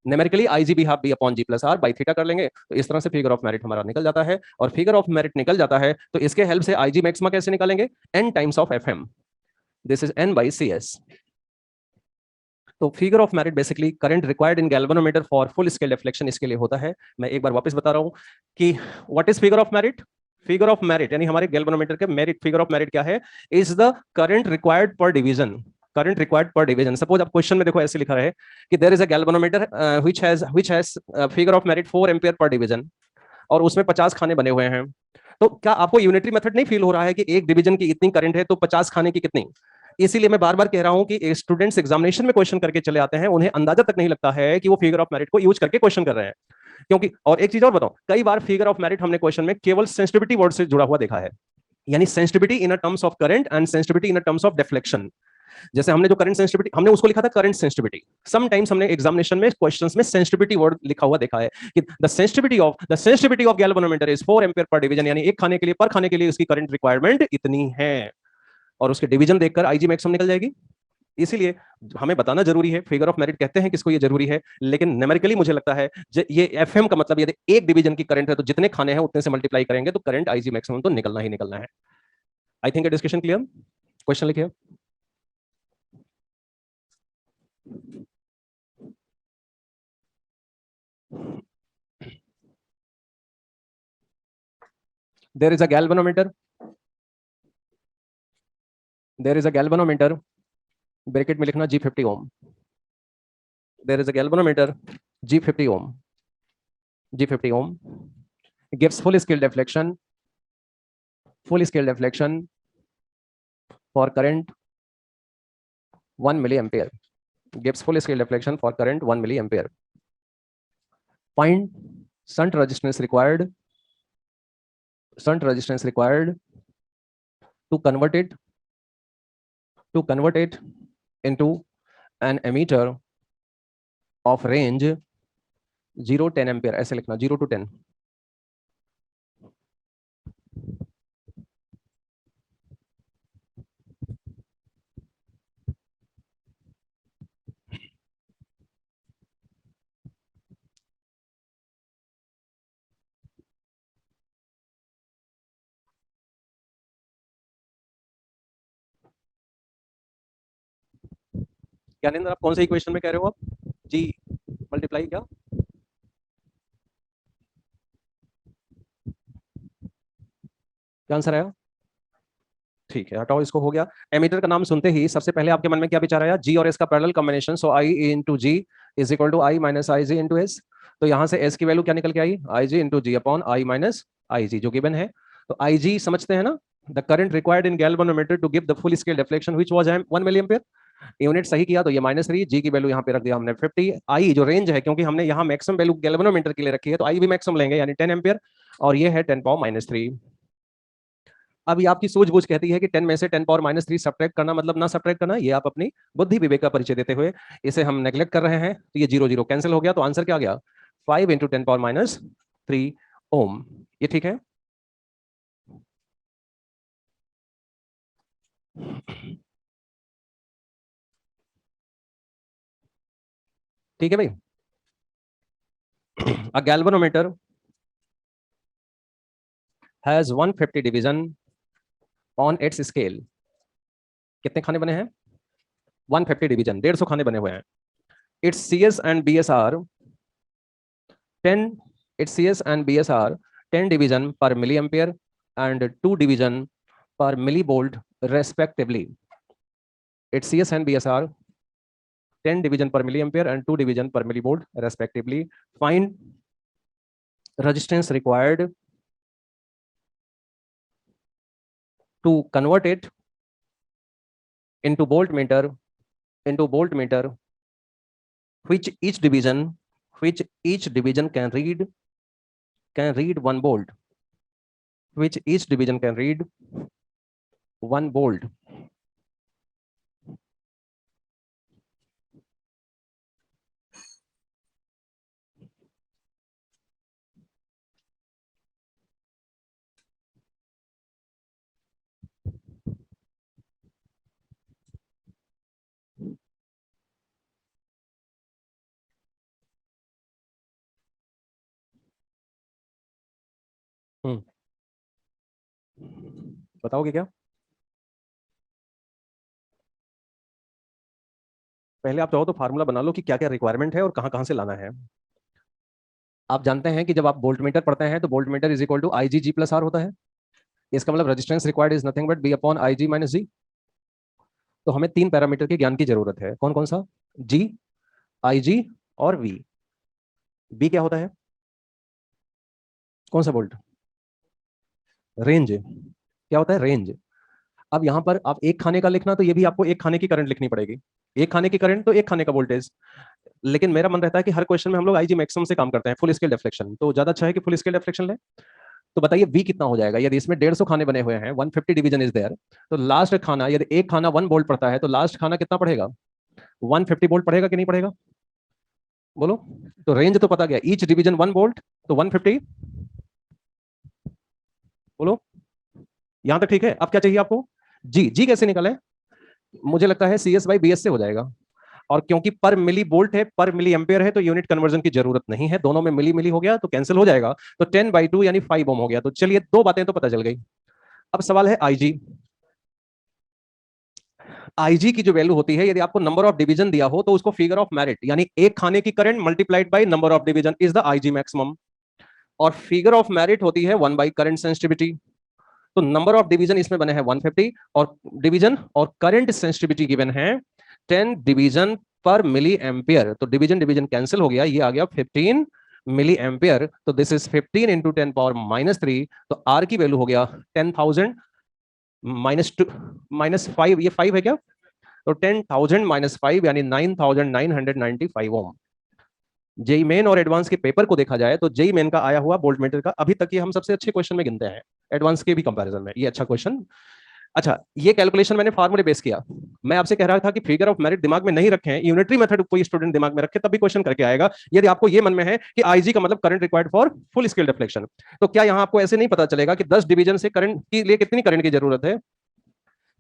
numerically I G B half B upon G plus R by theta कर लेंगे, तो इस तरह से फिगर ऑफ मेरिट हमारा निकल जाता है। और फिगर ऑफ मेरिट निकल जाता है तो इसके हेल्प से आई जी मैक्सिमा कैसे निकालेंगे, N times of F M, this is N by C S. तो figure of merit basically current required in galvanometer for full scale deflection इसके लिए होता है। मैं एक बार वापस बता रहा हूं कि what is figure of merit. Figure of merit यानी हमारे गैल्वेनोमीटर के मेरिट, फिगर ऑफ मेरिट क्या है, is the current required per division, current required per division. Suppose आप क्वेश्चन में देखो ऐसे लिखा है कि there is a galvanometer which has figure of merit 4 ampere per division, और उसमें 50 खाने बने हुए हैं। तो क्या आपको यूनिटरी मेथड नहीं फील हो रहा है कि एक डिवीजन की इतनी करंट है तो 50 खाने की कितनी। इसीलिए मैं बार बार कह रहा हूं कि स्टूडेंट्स एग्जामिनेशन में क्वेश्चन करके चले आते हैं, उन्हें अंदाजा तक नहीं लगता है कि वो फिगर ऑफ मेरिट को यूज करके क्वेश्चन कर रहे हैं। क्योंकि और एक चीज और बताओ, कई बार फिगर ऑफ मेरिट हमने क्वेश्चन में केवल सेंसिटिविटी वर्ड से जुड़ा हुआ देखा है, यानी sensitivity in terms of current and sensitivity in terms of deflection. जैसे हमने जो करंट सेंसिटिविटी हमने उसको लिखा था करंट सेंसिटिविटी, समटाइम्स हमने एग्जामिनेशन में क्वेश्चंस में सेंसिटिविटी वर्ड लिखा हुआ देखा है कि the sensitivity of galvanometer is 4 ampere पर डिवीजन, यानी एक खाने के लिए, पर खाने के लिए उसकी करंट रिक्वायरमेंट इतनी है, और उसके डिवीजन देखकर आईजी मैक्सिमम निकल जाएगी। इसीलिए हमें बताना जरूरी है, फिगर ऑफ मेरिट कहते हैं किसको, ये जरूरी है, लेकिन न्यूमेरिकली मुझे लगता है ये एफएम का मतलब यदि एक डिवीजन की करंट है तो जितने खाने हैं उतने से मल्टीप्लाई करेंगे तो करंट आईजी मैक्सिमम तो निकलना ही निकलना है। I think discussion clear. Question लिखिए। There is a galvanometer, there is a galvanometer, bracket में लिखना G50 ohm. There is a galvanometer G50 ohm, G50 ohm gives full scale deflection for current 1 milliampere, gives full scale deflection for current 1 milliampere. Find shunt resistance required, shunt resistance required to convert it into an emitter of range 0-10 ampere, ऐसे लिखना 0 to 10। क्या निंदर, आप कौन से इक्वेशन में कह रहे हो आप, जी मल्टीप्लाई क्या, क्या आंसर आया। ठीक है, हटाओ इसको, हो गया। एमीटर का नाम सुनते ही सबसे पहले आपके मन में क्या विचार आया, जी और एस का parallel combination, so I into G is equal to I minus I G into S. तो यहां से एस की वैल्यू क्या निकल के आई, I G into G upon I minus I G, जो गिवन है। तो आई जी समझते हैं ना, the current required in galvanometer to give the full scale deflection which was 1 milliampere. Unit सही किया तो ये -3, जी की वैल्यू यहाँ पे रख दिया हमने 50, आई जो रेंज है क्योंकि हमने यहाँ मैक्सिमम वैल्यू गैल्वेनोमीटर के लिए रखी है तो आई भी मैक्सिमम लेंगे यानी 10 एम्पियर, और ये है 10⁻³ अभी आपकी सूझबूझ कहती है कि 10 में से 10⁻³ सब्ट्रैक्ट करना मतलब ना सब्ट्रैक्ट करना, ये आप अपनी बुद्धि विवेक का परिचय देते हुए इसे हम नेग्लेक्ट कर रहे हैं, तो ये 0 0 कैंसिल हो गया, तो आंसर क्या आ गया, 5 इंटू 10⁻³ ओम। ये ठीक है। ठीक है भाई। A galvanometer has 150 division on its scale। कितने खाने बने हैं, 150 डिवीजन, 150 खाने बने हुए हैं। Its CS and BS are 10, its CS and BS are 10 division per milliampere and 2 division per millivolt respectively। Its CS and BS are 10 division per milliampere and 2 division per millivolt respectively। Find resistance required to convert it into voltmeter which each division can read 1 volt, which each division can read 1 volt। बताओगे क्या? पहले आप चाहो तो फार्मूला बना लो कि क्या क्या रिक्वायरमेंट है और कहाँ कहाँ से लाना है। आप जानते हैं कि जब आप वोल्ट मीटर पढ़ते हैं तो voltmeter is equal to I G G plus R होता है। इसका मतलब resistance required is nothing but B upon I G minus G. तो हमें तीन पैरामीटर के ज्ञान की जरूरत है। कौन कौन सा? जी, आई जी और वी। बी क्या होता है? कौन सा वोल्ट? रेंज। क्या होता है? रेंज। अब यहां पर आप एक खाने का लिखना तो ये भी आपको एक खाने की करंट लिखनी पड़ेगी। एक खाने की करंट तो एक खाने का वोल्टेज। लेकिन मेरा मन रहता है कि हर क्वेश्चन में हम लोग आईजी मैक्सिमम से काम करते हैं, फुल स्केल डिफ्लेक्शन, तो ज्यादा अच्छा है कि फुल स्केल डिफ्लेक्शन ले। तो बताइए वी कितना हो जाएगा यदि इसमें 150 खाने बने हुए हैं, 150 डिवीजन इज देयर। तो लास्ट खाना, यदि एक खाना 1 वोल्ट पड़ता है तो लास्ट खाना कितना पड़ेगा? 150 वोल्ट पड़ेगा कि नहीं पड़ेगा? बोलो। तो रेंज तो पता गया, ईच डिवीजन 1 वोल्ट, तो 150। बोलो। यहां तक ठीक है? अब क्या चाहिए आपको? जी। जी कैसे निकाले? मुझे लगता है C S by B S से हो जाएगा। और क्योंकि पर मिली वोल्ट है, पर मिली एम्पियर है, तो यूनिट कन्वर्जन की जरूरत नहीं है, दोनों में मिली मिली हो गया तो कैंसिल हो जाएगा। तो 10/2 यानी 5 ओम हो गया। तो चलिए दो बातें तो पता चल गई। अब सवाल है आईजी। आईजी की जो वैल्यू होती है, यदि आपको नंबर ऑफ डिवीजन दिया हो तो उसको फिगर ऑफ मेरिट यानी एक खाने की current multiplied by number of division is the IG maximum. और फिगर ऑफ मेरिट होती है 1 बाई करंट सेंसिटिविटी। तो नंबर ऑफ डिवीजन इसमें बने हैं 150 और डिवीजन और करंट सेंसिटिविटी गिवन है 10 डिवीजन पर मिली एम्पियर। तो डिवीजन डिवीजन कैंसिल हो गया, ये आ गया 15 मिली एम्पियर। तो दिस इज 15 इंटू 10⁻³ तो आर की वैल्यू हो गया 10,000 -2 -5। ये 5 है क्या? तो 10,000 -5 यानी 9,995 ओम। जेई मेन और एडवांस के पेपर को देखा जाए तो जेई मेन का आया हुआ वोल्ट मीटर का अभी तक ये हम सबसे अच्छे क्वेश्चन में गिनते हैं, एडवांस के भी कंपैरिजन में ये अच्छा क्वेश्चन। अच्छा, ये कैलकुलेशन मैंने फार्मूले बेस किया। मैं आपसे कह रहा था कि फिगर ऑफ मेरिट दिमाग में नहीं रखें, यूनिटरी मेथड कोई स्टूडेंट दिमाग में रखे तब भी क्वेश्चन करके आएगा। यदि आपको ये मन में है कि आईजी का मतलब current required for full scale deflection, तो क्या यहां आपको ऐसे नहीं पता चलेगा कि 10 डिवीजन से करंट के लिए कितनी करंट की जरूरत है?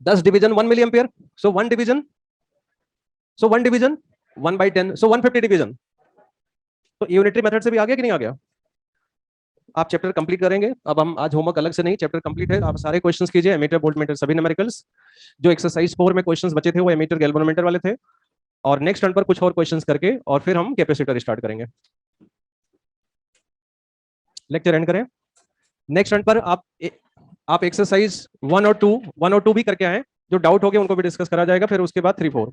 10 डिवीजन 1 मिली एम्पियर, सो 1 डिवीजन, सो 1 डिवीजन 1/10, सो 150 डिवीजन। तो यूनिटरी मेथड से भी आ गया कि नहीं आ गया? आप चैप्टर कंप्लीट करेंगे। अब हम आज होमवर्क अलग से नहीं, चैप्टर कंप्लीट है, आप सारे क्वेश्चंस कीजिए, एमीटर वोल्टमीटर सभी न्यूमेरिकल्स। जो एक्सरसाइज 4 में क्वेश्चंस बचे थे वो एमीटर गैल्वेनोमीटर वाले थे। और नेक्स्ट टर्न पर कुछ और क्वेश्चंस करके और फिर हम कैपेसिटर स्टार्ट करेंगे, लेक्चर एंड करें। नेक्स्ट टर्न पर आप एक्सरसाइज 1 और 2 भी करके आए। जो डाउट हो गए उनको भी डिस्कस करा जाएगा, फिर उसके बाद 3 4